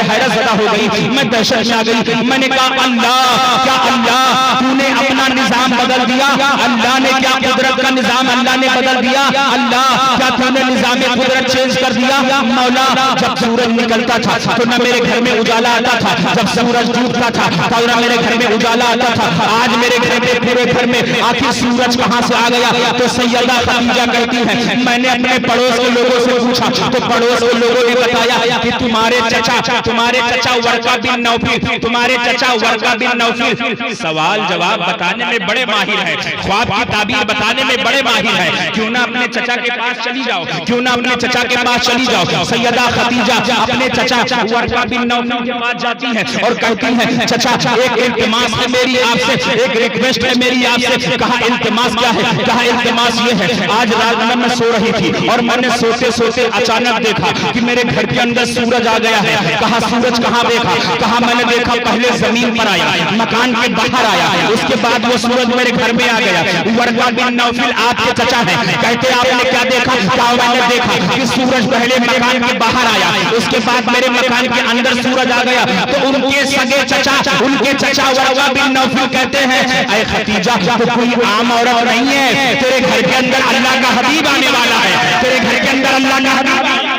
हैरत ज़दा हो गई, मैं दहशत में आ गई। मैंने कहा अल्लाह, क्या अल्लाह तूने अपना निजाम बदल दिया? अल्लाह ने क्या कुदरत का निजाम अल्लाह ने बदल दिया? अल्लाह क्या तूने निजाम कुदरत चेंज कर दिया? मौला जब सूरज निकलता था तो न मेरे घर में उजाला आता था, जब सूरज डूबता था तो न मेरे घर में उजाला आता था। आज मेरे घर में, पूरे घर में आखिर सूरज कहां से आ गया? तो सैयदा खदीजा कहती है मैंने अपने पड़ोस के लोगों से पूछा तो पड़ोस के लोगों ने बताया कि तुम्हारे चचा वर्का बिन नौफिल, तुम्हारे चचा वर्का बिन नौफिल सवाल जवाब बताने में बड़े माहिर है, ख्वाब की ताबीर बताने में बड़े माहिर है, क्यों ना अपने चचा के पास चली जाओ, क्यों ना अपने चचा के पास चली जाओ। सैयदा खदीजा अपने चचा वर्का बिन नौफिल के पास जाती है और कहती है चचा एक इल्तिमास है मेरी आपसे, एक रिक्वेस्ट है मेरी आपसे। कहा इल्तिमास क्या है? कहा इल्तिमास ये है, आज रात में मैं सो रही थी और मैंने सोते सोते अचानक देखा कि मेरे घर के अंदर सूरज आ गया है। कहा सूरज कहाँ देखा? कहा मैंने देखा पहले जमीन पर आया, मकान के बाहर आया, उसके बाद वो सूरज मेरे घर में आ गया। वर्का बिन नौफिल आपके चचा है, कहते आपने क्या देखा? कहा मैंने देखा कि सूरज पहले मकान के बाहर आया, उसके बाद मेरे मकान के अंदर सूरज आ गया। तो उनके सगे चचा, उनके चचा वर्का बिन नौफिल कहते हैं ऐ खदीजा तो कोई आम औरत नहीं है, तेरे घर के अंदर अल्लाह का हबीब आने वाला है, तेरे घर के अंदर अल्लाह का हबीब।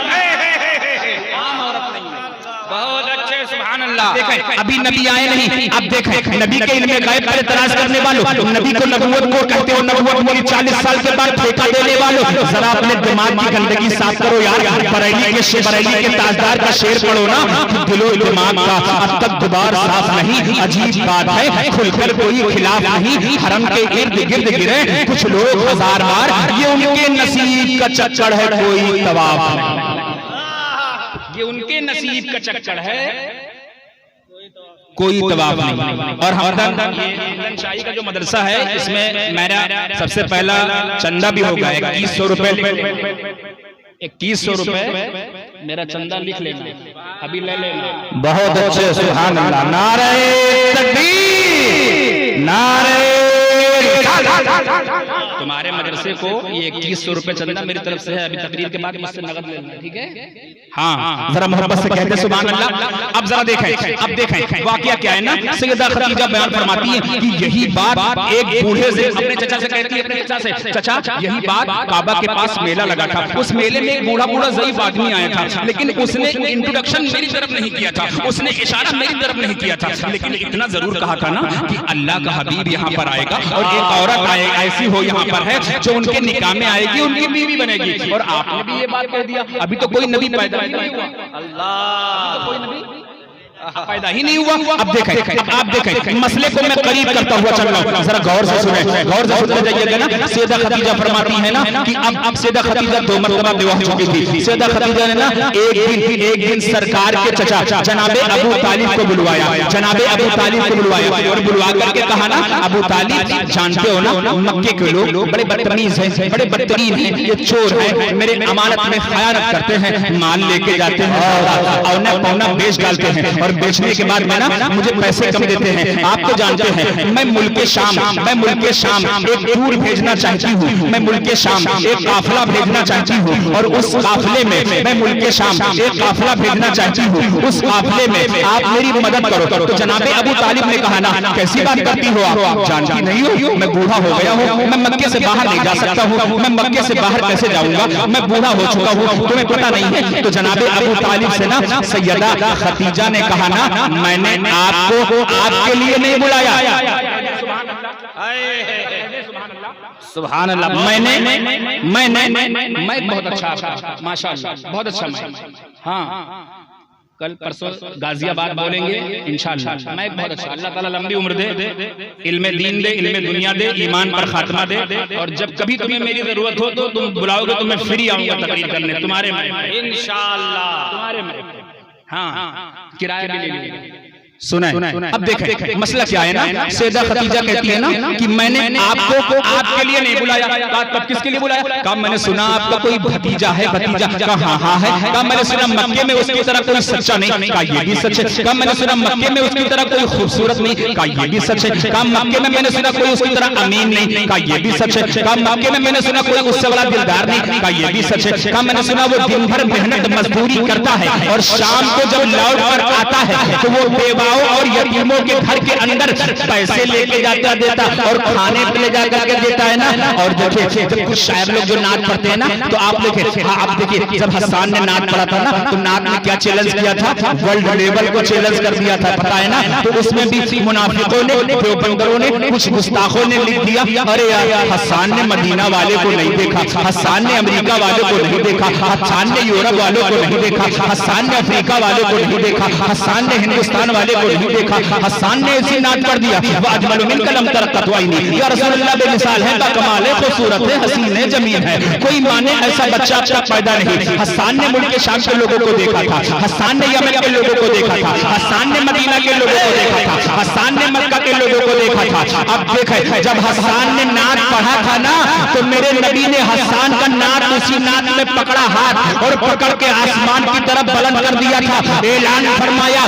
देखें अभी नबी आए नहीं, अब देखें नबी के इल्म गायब पर तलाश करने वालों, नबी को नबूवत को कहते हो, नबूवत को 40 साल के बाद ठेका देने वालों, जरा अपने दिमाग की गंदगी साफ करो यार। बरेली के ताजदार का शेर पढ़ो ना कि दिलो दिमाग का अब तक गुबार साफ नहीं, अजीब बात है खुलकर कोई खिलाफ नहीं, हरम के इर्द गिर्द गिरे कुछ लोग 1000 बार, ये उनके नसीब का चक्कर है कोई तवाफ नहीं, ये उनके नसीब का चक्कर है कोई तवाफ नहीं। और हमदन शाही का जो मदरसा है इसमें मेरा सबसे पहला चंदा भी होगा 2100 रुपए, 2100 रुपए मेरा चंदा लिख लेना, अभी ले लेना। बहुत अच्छे, सुभान अल्लाह, नारे तकबीर, नारे तुम्हारे मदरसे को ये 2100 रुपए चंदा मेरी तरफ से है, अभी तकरीर के बाद मुझसे नगद लेना, ठीक है? हाँ जरा मोहब्बत से कहते सुभान अल्लाह। अब जरा देखें, अब देखें वाकया क्या है ना, सैयदा खदीजा बयान फरमाती है कि यही बात एक बूढ़े से अपने चचा से कहती है, अपने चचा से चचा यही बात काबा के पास मेला लगा था, उस मेले में एक बूढ़ा ज़ईफ आदमी आया था, लेकिन उसने इंट्रोडक्शन मेरी तरफ नहीं किया था, उसने इशारा मेरी तरफ नहीं किया था, लेकिन इतना जरूर कहा था ना कि अल्लाह का हबीब यहाँ पर आएगा और एक औरत ऐसी हो यहाँ पर है जो उनके निकाह में आएगी, उनकी बीवी बनेगी। और आपने भी ये बात कह दिया, अभी तो कोई नबी पैदा नहीं हुआ। अल्लाह, कोई नबी पैदा ही नहीं हुआ। अब देखें, अब आप देखें मसले को मैं करीब करता हुआ चल रहा हूँ, जरा गौर से सुने, गौर से सुनते जाइएगा ना। सैयदा खदीजा फरमाती है ना कि अब सैयदा खदीजा 2 मरतबा बेवा हो चुकी थी। सैयदा खदीजा ने ना एक दिन सरकार के चचा जनाबे अबू तालिब को बुलवाया, जनाबे अबू तालिब को बुलवाया और बुलवा करके कहा ना, अबू तालिब जानते हो ना मक्के के लोग बड़े बदतमीज हैं, बड़े बदतरीन हैं, ये चोर हैं, मेरे अमानत में खयानत करते हैं, माल लेके जाते हैं और ना पौना बेच डालते हैं और बेचने के बाद में ना मुझे पैसे कम देते हैं। आप तो जानते हैं मैं मुल्के शाम एक टूर भेजना चाहती हूँ, मैं मुल्के शाम एक काफिला भेजना चाहती हूँ और उस काफिले में मैं मुल्के शाम एक काफिला भेजना चाहती हूँ, उस काफिले में आप मेरी मदद करो। तो जनाबे अबू तालिब ने कहा ना, कैसी बात करती हो आप, जानती नहीं हो मैं बूढ़ा हो गया हूँ, मैं मक्के से बाहर नहीं जा सकता हूँ, मैं मक्के से बाहर कैसे जाऊंगा, मैं बूढ़ा हो चुका हूँ, तुम्हें पता नहीं है। तो जनाबे अबू तालिब से ना सैयदा खदीजा ने कहा ना, मैंने आपको आपके लिए नहीं बुलाया, सुभान अल्लाह, मैं बहुत अच्छा, माशाअल्लाह बहुत अच्छा मैं, हाँ कल परसों गाजियाबाद बोलेंगे इंशाअल्लाह। मैं बहुत अच्छा, अल्लाह ताला लंबी उम्र दे, इल्मे दीन दे, इल्मे दुनिया दे, ईमान पर खात्मा दे और जब कभी तुम्हें मेरी जरूरत हो तो तुम बुलाओगे तो मैं फ्री आऊंगा तकरीर करने तुम्हारे में इंशाअल्लाह, तुम्हारे में, हाँ किराया भी ले लेंगे। सुना अब देखें मसला क्या है ना, सैयदा खदीजा कहती है ना कि मैंने आपको आपके लिए नहीं बुलाया। तब किसके लिए बुलाया? कहा मैंने सुना आपका कोई भतीजा है, भतीजा? कहा हाँ है। कहा मैंने सुना मक्के में उसकी तरह कोई सच्चा नहीं, कहा ये भी सच है। कहा मैंने सुना मक्के में उसकी तरह कोई खूबसूरत नहीं, कहा ये भी सच है। कहा मक्के में मैंने सुना कोई उसकी तरह अमीन नहीं, कहा ये भी सच है। कहा मक्के में मैंने सुना कोई उससे बड़ा दिलदार नहीं, कहा ये भी सच है। कहा मैंने सुना वो दिन भर मेहनत मजदूरी करता है और शाम को जब लौट कर आता है तो वो बेवाओं और यतीमों के घर के अंदर पैसे लेके जाता देता और खाने पे ले जाकर के देता है ना। और देखिए जब कुछ शायर लोग जो नात पढ़ते हैं ना तो आप देखिए, हाँ आप देखिए जब हसन ने नात पढ़ा था ना तो नात ने क्या चैलेंज किया था, वर्ल्ड लेवल को चैलेंज कर दिया था, पता है ना। तो उसमें भी मुनाफिकों ने, देवबंदरों ने, कुछ गुस्ताखों ने लिख दिया, अरे यार हसन ने मदीना वाले को नहीं देखा, हसन ने अमेरिका वाले को नहीं देखा, हसन ने यूरोप वालों को नहीं देखा, हसन ने अफ्रीका वालों को नहीं देखा, हसन ने हिंदुस्तान वाले को नहीं देखा, हसन ने ऐसी नात कर दिया, वो अजमल मिन कलम तरक़तवाइनी, या रसूलुल्लाह बेमिसाल है, कमाल है, खूबसूरत है, हसीन है, जमील है, कोई माने ऐसा बच्चा अब तक पैदा नहीं। हसन ने मुल्क शाम के लोगों को देखा था, हसन ने यमन के लोगों को देखा था, हसन ने मदीना के लोगों को देखा था, हसन ने मक्का के लोगों को देखा था। अब देखे जब हसन ने नात पढ़ा था ना तो मेरे नबी ने हसन का नात उसी नात में पकड़ा हाथ और पकड़ के आसमान की तरफ बुलंद कर दिया था, ऐलान फरमाया,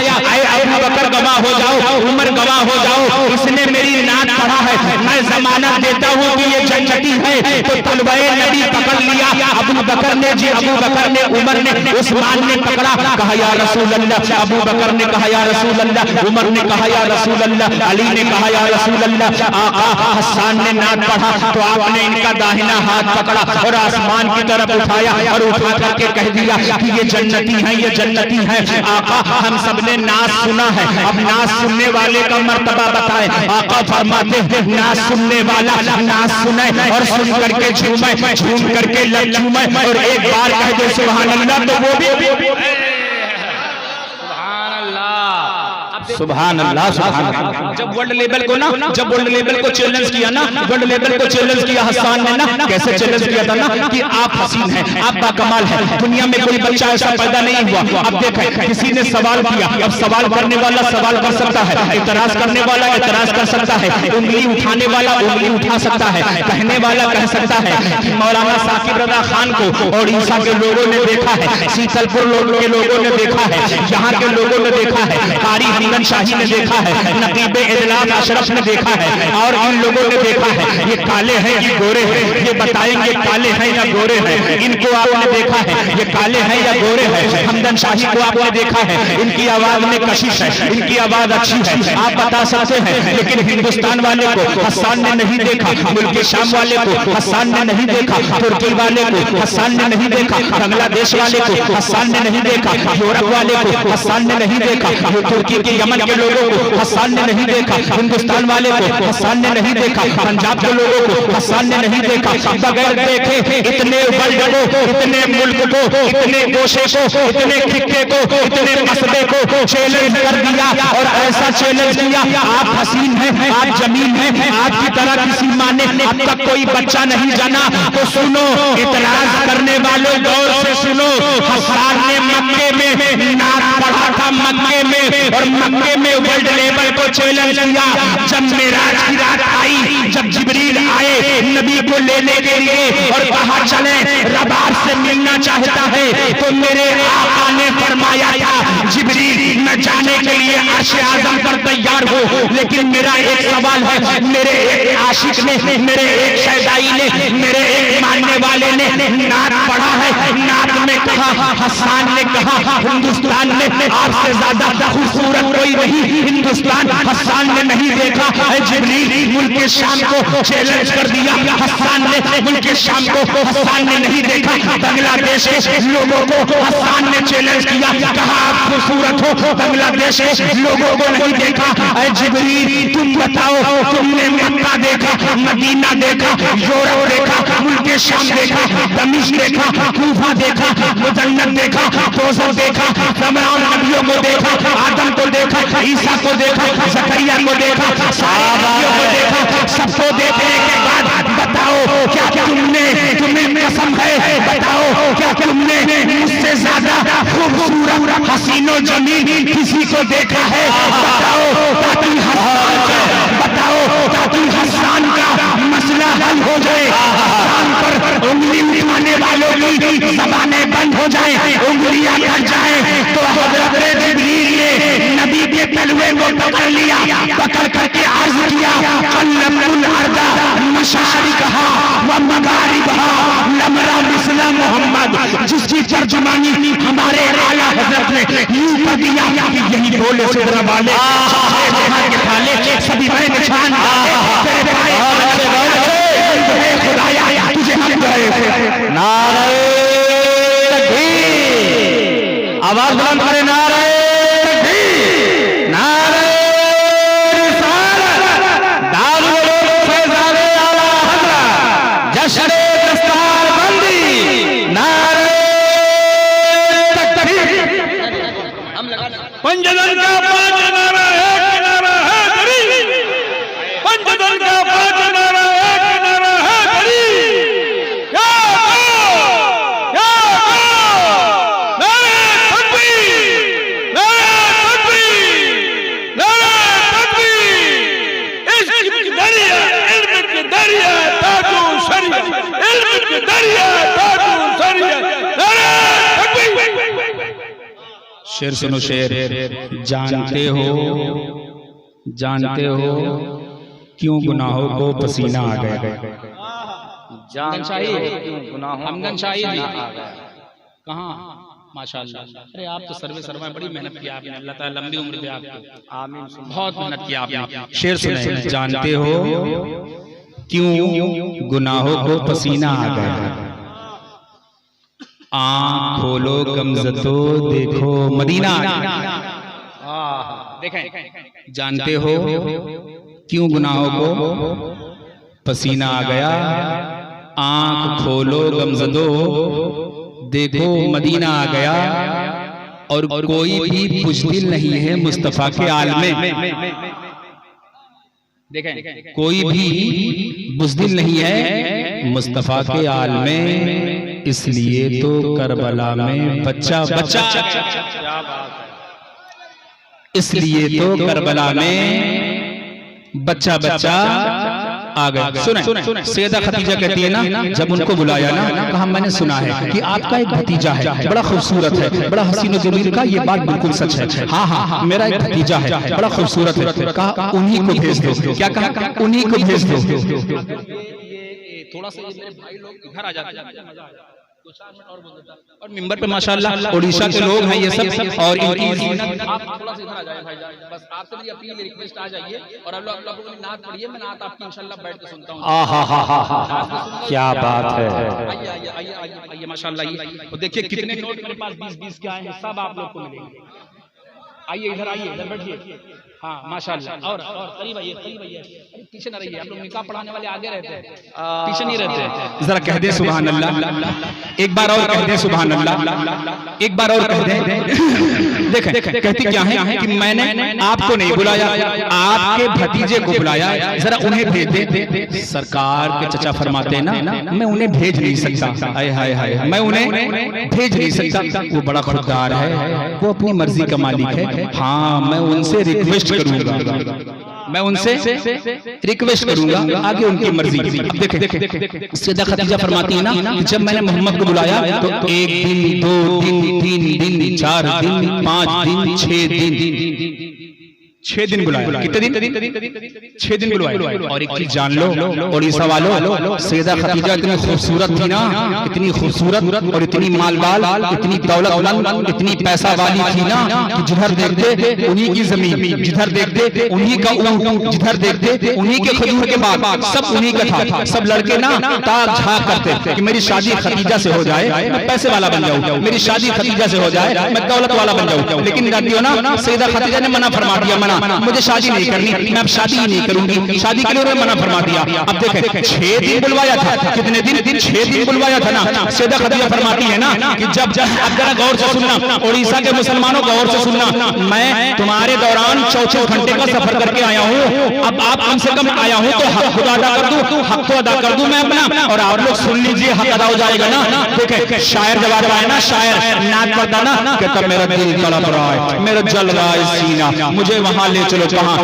अबू बकर गवाह हो जाओ, उमर गवाह हो जाओ, इसने मेरी नात पढ़ा है, मैं जमानत देता हूँ कि ये जन्नती है। तो तलवाए नबी पकड़ लिया, अबू बकर ने जी, अबू बकर ने, उमर ने, उस्मान ने पकड़ा, कहा या रसूल अल्लाह, अबू बकर ने कहा या रसूल अल्लाह, उमर ने कहा या रसूल अल्लाह, अली ने कहा या रसूल अल्लाह। आका हसन ने नात पढ़ा तो आपने इनका दाहिना हाथ पकड़ा और आसमान की तरफ उठाया और उठा करके कह दिया कि ये जन्नती है, ये जन्नती है। आका हम सबने नात सुना है, अब नात सुनने वाले का मर्तबा बताए। आका फरमाते हैं नात सुनने वाला नात सुने और सुन करके झूमे, झूम करके लचूमे और एक बार कह दे सुभान अल्लाह तो वो भी सुभान अल्लाह, सुभान अल्लाह। जब वर्ल्ड लेवल को ना, जब वर्ल्ड लेवल को चैलेंज किया ना, वर्ल्ड लेवल को चैलेंज किया हसन ने ना, कैसे चैलेंज किया था ना कि आप हसीन हैं, आप बाकमाल हैं, दुनिया में कोई बच्चा ऐसा पैदा नहीं हुआ। अब देखें किसी ने सवाल किया, अब सवाल करने वाला सवाल कर सकता है, इतराज करने वाला इतराज कर सकता है, उंगली उठाने वाला उंगली उठा सकता है, कहने वाला कह सकता है कि मौलाना साकिब रज़ा खान को ओडिशा के लोगों ने देखा है, शीतलपुर के लोगों ने देखा है, यहाँ के लोगों ने देखा है, कारी हमीद शाही ने देखा है, नकीब इजलास अशरफ ने देखा है और इन लोगों ने देखा है। ये काले हैं कि गोरे हैं, ये बताएंगे काले हैं या गोरे हैं। इनको आपने देखा है, ये काले हैं या गोरे हैं। हमदन शाही को आपने देखा है, इनकी आवाज में कशिश है, इनकी आवाज अच्छी है, आप बता सकते हैं। लेकिन हिंदुस्तान वाले को हसन ने नहीं देखा, मुल्क शाम वाले को हसन ने नहीं देखा, तुर्की वाले को हसन ने नहीं देखा, बांग्लादेश वाले को हसन ने नहीं देखा, यूरोप वाले को हसन ने नहीं देखा, तुर्की के यमन के लोगों को हसन ने नहीं देखा, हिंदुस्तान वाले को हसन ने नहीं देखा, पंजाब के लोगों को हसन ने नहीं देखा। बगैर देखे इतने वर्ल्ड को, इतने मुल्क को, इतने गोशे को, इतने खिक्के को, इतने मसले को चैलेंज कर दिया और ऐसा चैलेंज किया, आप हसीन हैं, आप जमीन हैं, आपकी तरह किसी माँ ने अब तक कोई बच्चा नहीं जाना। तो सुनो, इतराज करने वालों गौर से सुनो, हसन ने मक्के में नाम पढ़ा था, मक्के में, और मक्के में वर्ल्ड लेवल को चैलेंज किया। जब मेराज की रात आई, जब जिब्रील आए नबी को लेने के लिए और कहा चले रब आपसे मिलना चाहता है, तो मेरे आका ने फरमाया था जिब्रील मैं जाने के लिए अर्श आज़म पर तैयार हूँ, लेकिन मेरा एक सवाल है। मेरे एक आशिक ने, मेरे एक शहदाई ने, मेरे एक मानने वाले ने नात पढ़ा है, नात में कहा, हसन ने कहा हिंदुस्तान में आपसे ज्यादा खूबसूरत कोई नहीं, हिंदुस्तान हसन ने नहीं देखा है। जिब्रील मुल्क शाम को चैलेंज कर दिया, हसन ने मुल्क शाम को हसन ने नहीं देखा। बांग्लादेश के लोगों को हसन ने चैलेंज किया, कहा आप खूबसूरत हो, बांग्लादेश के लोगों को नहीं देखा। ऐ जिब्रील तुम बताओ, तुमने मक्का देखा, मदीना देखा, यूरोप देखा, मुल्क शाम देखा, दमिश्क देखा, कूफा देखा, मुजन्नत देखा, तोज़र देखा, तमाम नबियों को देखा, आदम को देखा, ईसा को देखा, ज़करिया को देखा, सारे नबियों को देखा। सबको देखने के बाद बताओ क्या तुम्हें कसम है, बताओ क्या तुमने मुझसे ज्यादा खूबसूरत हसीनो जमीन किसी को देखा है? बताओ ताकि हसन का मसला हल हो जाए, हसन पर उंगली उठाने वालों की ज़बानें बंद हो जाए, उंगलियां कट जाए। तो हज़रत जिब्रील ने नबी के तलवे को पकड़ लिया, पकड़ करके अर्ज़ किया कल्लमुल अर्दा मशारिकहा व मगारिबहा लमरा मिस्ला मोहम्मद, जिसकी तर्जुमानी हमारे आला हज़रत ने यूं कर दिया कि यही बोले सिदरा वाले के थाले सभी बड़े निशान तेरे खुदाया तुझे हम गए। नारे तकबीर, आवाज बुलंद करे, नारे तकबीर, नारे रिसालत, दारुल फैज़ाने आला हज़रत, जश्न दस्तारबंदी, नारे तकबीर। पंजदल का पांच नारा, एक नारा है गरी, पंजदल का पांच नारा, एक नारा है गरी। क्या नारे तकबीर, नारे तकबीर, नारे तकबीर। इश्क की दरिया, इल्म की दरिया, ताजो शरिया, इल्म की दरिया, ताजो शरिया, नारे तकबीर। शेर सुनो शेर, जानते हो क्यों गुनाहों को पसीना आ गया? हमगन शाही कहाँ? माशाअल्लाह, अरे आप तो सर्वे बड़ी मेहनत की आपने, अल्लाह ताला लंबी उम्र दे आपको, आमीन, बहुत मेहनत की आपने। शेर सुने, जानते हो क्यों गुनाहों को पसीना आ गया? आँख खोलो गमज़तो देखो मदीना। देखें, जानते हो क्यों गुनाहों को पसीना आ गया? आँख खोलो गमज़दो देखो मदीना आ गया। और कोई भी बुज़दिल नहीं है मुस्तफ़ा के आल में। देखें, कोई भी बुज़दिल नहीं है मुस्तफ़ा के आल में, इसलिए तो करबला में बच्चा बच्चा, इसलिए तो करबला में बच्चा बच्चा आ गया। सुने, सैयदा खदीजा कहती है ना, जब उनको बुलाया ना, कहा मैंने सुना है कि आपका एक भतीजा है, बड़ा खूबसूरत है, बड़ा हसीन जमील का, ये बात बिल्कुल सच है। हाँ, मेरा एक भतीजा है, बड़ा खूबसूरत है। कहा उन्हीं को भेज दो। क्या कहा? उन्हीं को भेज दो। थोड़ा सा मेरे भाई लोग इधर आ जाते हैं, और मिंबर पे माशाअल्लाह ओडिशा के लोग हैं ये सब, और इनकी आप थोड़ा सा इधर आ जाइए भाई, बस आपसे मेरी अपील रिक्वेस्ट आ जाइए, और अब लोगों की नात पढ़िए, मैं नात आपकी इंशाल्लाह बैठ के सुनता हूँ। क्या बात है, आइए माशाअल्लाह। ये देखिए कितने नोट मेरे पास 20-20 के आए हैं, सब आप लोग को मिलेंगे। आइए इधर, आइए इधर बैठिए। हाँ माशाल्लाह। और करीब आइए, करीब आइए। अरे पीछे ना रहिए, आप लोग निकाह पढ़ाने वाले आगे रहते हैं, पीछे नहीं रहते। जरा कह दे सुभान अल्लाह, एक बार और कह दे सुभान अल्लाह, एक बार और कह दे। देखें कहती क्या है कि मैंने आपको नहीं बुलाया, आपके भतीजे को बुलाया, जरा उन्हें भेज दे। सरकार के चचा फरमाते ना, मैं उन्हें भेज नहीं सकता। हाय हाय हाय, मैं उन्हें भेज नहीं सकता, वो बड़ा खुददार है, वो अपनी मर्जी का मालिक है। हाँ मैं उनसे रिक्वेस्ट करूंगा, मैं उनसे रिक्वेस्ट करूंगा, आगे उनकी मर्जी। देखें सैयदा खदीजा फरमाती है ना, जब मैंने मोहम्मद को बुलाया तो 1 दिन 2 दिन 3 दिन 4 दिन 5 दिन 6 दिन 6 दिन बुलाया। कितने दिन? 6 दिन बुलाया। और एक चीज जान लो ओडिशा वालों, सैयदा खदीजा इतनी खूबसूरत थी ना, इतनी खूबसूरत और इतनी मालवाल, इतनी दौलतमंद, इतनी पैसा वाली थी ना कि जिधर देखते उन्हीं की जमीन, जिधर देखते उन्हीं का ऊंट, जिधर देखते उन्हीं के खजूर के बाग, सब उन्हीं का था। सब लड़के ना ताक झाक करते कि मेरी शादी खदीजा से हो जाए, मैं पैसे वाला बन जाऊं, मेरी शादी खदीजा से हो जाए, मैं दौलत वाला बन जाऊं। लेकिन जानती हो ना, सैयदा खदीजा ने मना फरमा दिया, मना, मुझे शादी नहीं करनी, मैं अब शादी ही नहीं करूंगी, शादी के लिए उन्होंने मना फरमा दिया। अब देखें 6 दिन बुलवाया था, कितने दिन? 6 दिन बुलवाया था ना। सैयदा खदीजा फरमाती है ना कि जब अब जरा गौर से सुनना, उड़ीसा के मुसलमानों गौर से सुनना, मैं तुम्हारे दौरान 4 घंटे का सफर करके आया हूँ, अब आप कम से कम आया हूँ तो हक खुद अदा कर दूं, हक तो अदा कर दूं मैं अपना, और आप लोग सुन लीजिए हक अदा हो जाएगा ना। देखें शायर जवाब आए ना, शायर नाक करता ना, कहता मेरा दिल तड़प रहा है, मेरा जल रहा है सीना, मुझे वहां ले चलो, कहां?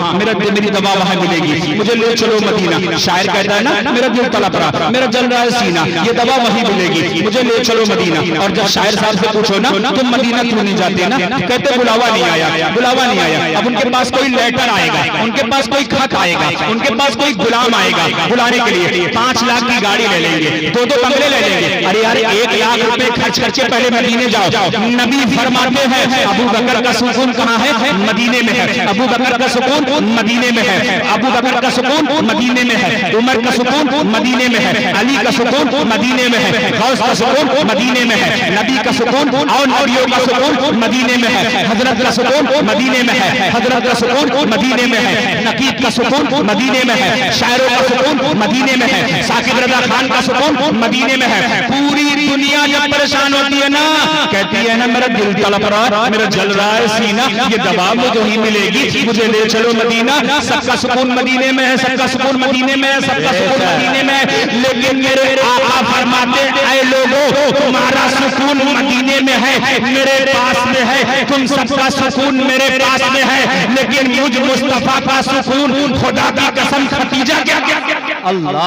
मेरी दवा वहां मिलेगी, मुझे ले चलो मदीना। शायर कहता है ना, मेरा दिल तड़प रहा, मेरा जल रहा है सीना, ये दवा वहीं मिलेगी, मुझे ले चलो मदीना। और जब शायर साहब से पूछो ना तुम मदीना क्यों नहीं जाते ना, कहते बुलावा नहीं आया, बुलावा नहीं आया। अब उनके पास कोई लेटर आएगा, उनके पास कोई खत आएगा, उनके पास कोई गुलाम आएगा बुलाने के लिए, 5 लाख की गाड़ी ले लेंगे, 2 बंगले ले लेंगे। अरे यार 1 लाख रुपए खर्च करके पहले मदीने जाओ। नबी फरमाते हैं अबू बकर का सुकून कहाँ है? मदीने में है। अबू बकर का सुकून मदीने में है, अबू बकर का सुकून मदीने में है, उमर का सुकून मदीने में है, अली का सुकून मदीने में है, गौस का सुकून मदीने में है, नबी का सुकून और नबियों का सुकून मदीने में है, हजरत का सुकून मदीने में है, हजरत का सुकून मदीने में है, नकीब का सुकून मदीने में है, शायरों का सुकून मदीने में है, साकिब रजा खान का सुकून मदीने में है। पूरी दुनिया जब परेशान होती है ना, कहती है ना मेरा दिल तड़प रहा, मेरा जल रहा है सीना, ये दवा मुझे ही मिलेगी, मुझे ले चलो मदीना। सबका सुकून मदीने में है, सबका सुकून मदीने में है, सबका सुकून मदीने में है। लेकिन मेरे आका फरमाते ऐ लोगों तुम्हारा सुकून मदीने में है, मेरे पास में है, तुम सबका सुकून मेरे पास में है, लेकिन मुझ मुस्तफा का सुकून खुदा की कसम खतीजा क्या क्या क्या अल्लाह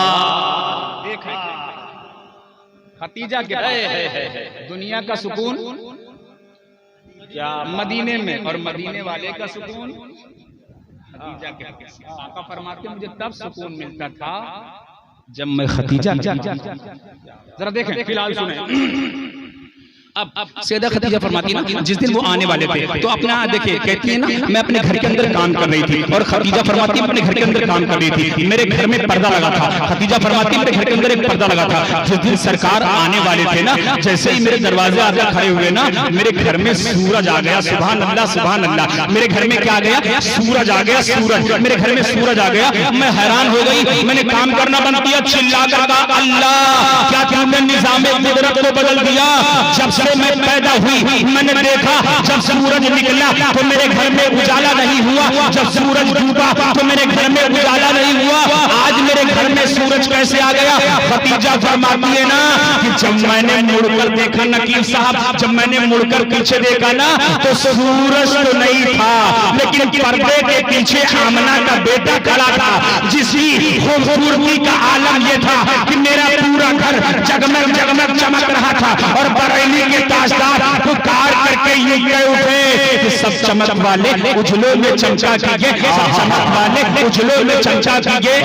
खतीजा क्या दुनिया का सुकून क्या मदीने में, और मदीने वाले का सुकून आका फरमाते मुझे तब सुकून मिलता था जब मैं खतीजा। जरा देखें फिलहाल सुने। अब सैयदा खदीजा फरमाती है ना जिस दिन वो आने वाले थे तो अपना देखिए कहती है ना मैं अपने घर के अंदर काम कर रही थी, और खदीजा फरमाती है अपने घर के अंदर काम कर रही थी, मेरे घर में पर्दा लगा था। खदीजा फरमाती है मेरे घर के अंदर एक पर्दा लगा था। जिस दिन सरकार आने वाले थे ना, जैसे ही मेरे दरवाजे आगे खड़े हुए ना, मेरे घर में सूरज आ गया। सुभान अल्लाह सुभान अल्लाह। मेरे घर में क्या आ गया? सूरज आ गया। सूरज मेरे घर में सूरज आ गया। मैं हैरान हो गई, मैंने काम करना बंद किया। चिल्ला कर कहा अल्लाह क्या तुमने निजामे कुदरत को बदल दिया। जब से मैं पैदा हुई मैंने देखा जब सूरज निकला तो मेरे घर में उजाला नहीं हुआ, जब सूरज डूबा तो मेरे घर में उजाला नहीं हुआ। आज मेरे घर में सूरज कैसे आ गया? खदीजा फरमाती है ना कि जब मैंने मुड़कर देखा नकीब साहब, जब मैंने मुड़कर पीछे देखा ना तो सूरज तो नहीं था, लेकिन पर्दे के पीछे आमना का बेटा खड़ा था, जिसकी खूबसूरती का आलम ये था कि मेरा पूरा घर जगमग जगमग चमक रहा था। और बरेली के ताजदार पुकार करके ये कह उठे कि सब चमक वाले उजलों में चमचा कीजिए, सब चमक वाले उजलों में चमचा कीजिए।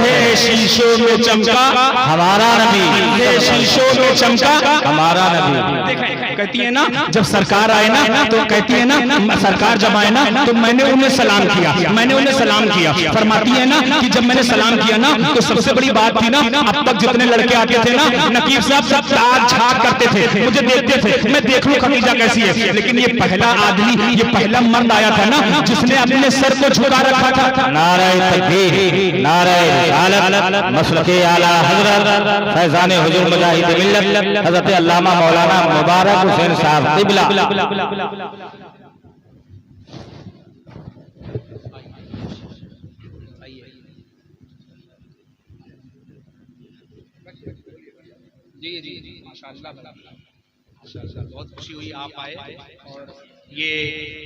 हे शीशों में चमका हमारा नबी, हे शीशों में चमका हमारा नबी। कहती है ना जब सरकार आए ना तो कहती है ना सरकार जब आए ना तो मैंने उन्हें सलाम किया, मैंने उन्हें सलाम किया। फरमाती है ना कि जब मैंने सलाम किया ना तो सबसे बड़ी बात थी ना, अब तक जितने लड़के आते थे ना नकीब साहब सब ताक झाक करते थे, मुझे देखते थे मैं देख लूं खदीजा कैसी है। हैसियत, लेकिन ये पहला आदमी, ये पहला मर्द आया था ना जिसने अपने सर को झुका रखा था। नारे तकबीर, नारे रिसालत, मसलके आला हजरत फैजान हुजूर मुजाहिद मिल्लत हजरत अल्लामा मौलाना मुबारक हुसैन साहब क़िबला। जी जी जी माशाल्लाह, बहुत खुशी हुई आप आए। और ये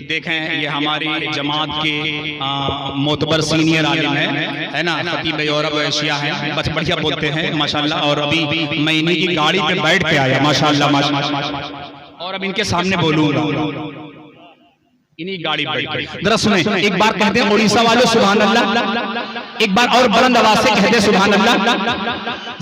देखें, ये हमारी जमात के मोतबर सीनियर आलिम है ना, खतीब यूरोप एशिया है, बस बढ़िया बोलते हैं माशाल्लाह। और अभी मैं इन्हीं की गाड़ी पे बैठ के आया माशाल्लाह माशाल्लाह। और अब इनके सामने बोलूंगा, इन्हीं गाड़ी बैठ। जरा सुने, एक बार कहते हैं उड़ीसा वालों सुभान अल्लाह, एक बार और बुलंद आवाज से कहते सुभान अल्लाह।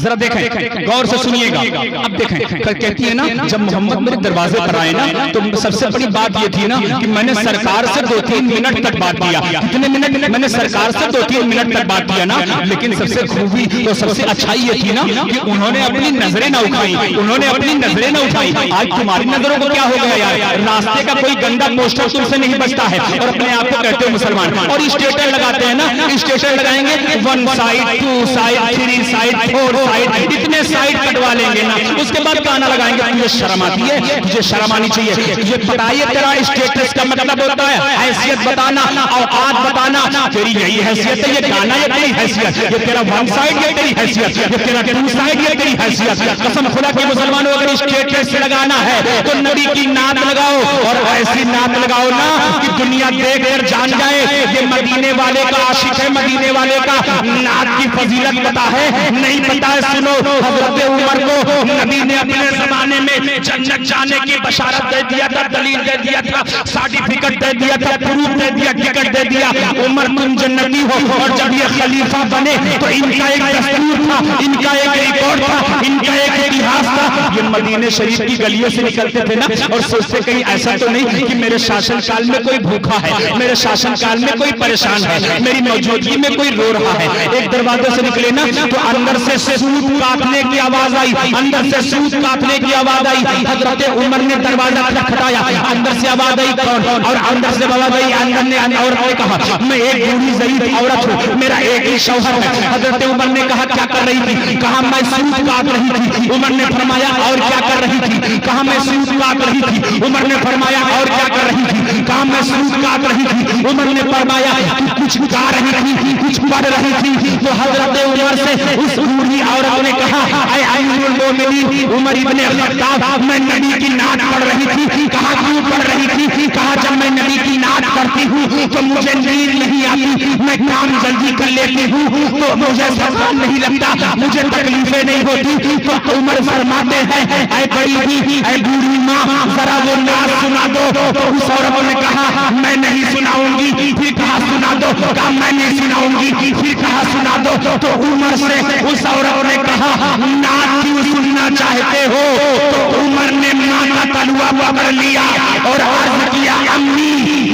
जरा देखें, गौर से सुनिएगा। अब देखें, कहती है ना जब मोहम्मद मेरे दरवाजे पर आए ना तो सबसे बड़ी बात ये थी ना कि मैंने सरकार से 2-3 मिनट तक बात किया। कितने मिनट? मैंने सरकार से 2-3 मिनट तक बात किया ना, लेकिन सबसे खूबी तो सबसे अच्छाई ये थी ना कि उन्होंने अपनी नजरें ना उठाई, उन्होंने अपनी नजरें ना उठाई। आज तुम्हारी नजरों को क्या हो गया यार, रास्ते का कोई गंदा पोस्टर तुमसे नहीं बचता है और अपने आप को कहते हो मुसलमान, और स्टेटर लगाते हैं ना, स्टेटर लगाएंगे 1 साइड 2 साइड 3 साइड 4 साइड, इतने साइड कटवा लेंगे ना, उसके बाद गाना लगाएंगे। तुझे शर्म आती है? तुझे शर्म आनी चाहिए। तुझे पता है तेरा स्टेटस का मतलब होता है हैसियत बताना, औकात बताना। तेरी यही हैसियत है, ये गाना ये तेरी हैसियत, ये तेरा 1 साइड ये तेरी हैसियत, ये तेरा 2 साइड ये तेरी हैसियत। कसम खुदा की मुसलमानों, अगर स्टेटस लगाना है तो नबी की नात लगाओ, और ऐसी नात लगाओ ना कि दुनिया देख कर जान जाए ये मदीने वाले का आशिक है, मदीने वाले का। नात की फजीलत पता है? नहीं पता है? सुनो, हजरत उमर को नबी ने अपने जमाने में जन्नत जाने की बशारत दे दिया था, दलील दे दिया था, सर्टिफिकेट दे दिया था, प्रूफ दे दिया, टिकट दे दिया, उमर तुम जन्नती हो। और जब ये खलीफा बने तो इनका एक दस्तूर था, इनका एक रिकॉर्ड था, इनका एक इतिहास था। ये मदीने शरीफ की गलियों से निकलते थे ना और सोचते कहीं ऐसा तो नहीं कि मेरे शासन काल में कोई भूखा है, मेरे शासन काल में कोई परेशान है, मेरी मौजूदगी में कोई रो रहा है। एक दरवाजे से निकले ना तो अंदर से सूत काटने की आवाज आई, अंदर से सूत काटने की आवाज आई। हजरत उमर ने दरवाजा खटखटाया, अंदर से आवाज आई कौन? और अंदर से आवाज आई, अंदर ने औरत ने कहा मैं एक बूढ़ी ज़ईफ औरत हूँ, मेरा एक ही शौहर है। हजरत उमर ने कहा क्या कर रही थी? कहा मैं सूत काट रही थी। उमर ने फरमाया और क्या कर रही थी? कहा मैं सूत काट रही थी। उमर ने फरमाया और क्या कर रही थी? कहा मैं सूत काट रही थी। उमर ने फरमाया कुछ गा रही थी, कुछ पढ़ रही थी। तो हजरत उमर से उस बूढ़ी औरत ने कहा ऐ अमीरुल मोमिनीन उमर इब्ने खत्ताब, मैं नबी की नात पढ़ रही थी। कहा क्यों पढ़ रही थी? कहा जब मैं नबी की नात पढ़ती हूँ तो मुझे नींद नहीं आती, मैं काम जल्दी कर लेती हूँ तो मुझे सफर नहीं लगता, मुझे तकलीफें नहीं होती। तो उमर फरमाते हैं ऐ बड़ी भी ऐ बूढ़ी माँ जरा वो नात सुना दो। तो उस औरत ने कहा मैं नहीं सुनाऊंगी। फिर कहा सुना दो। कहा मैं नहीं सुनाऊंगी। फिर कहा सुना दो। तो उमर से उस औरत ने कहा नात क्यों सुनना चाहते हो? तो उमर ने मां का तलुआ पकड़ लिया और अर्ज किया अम्मी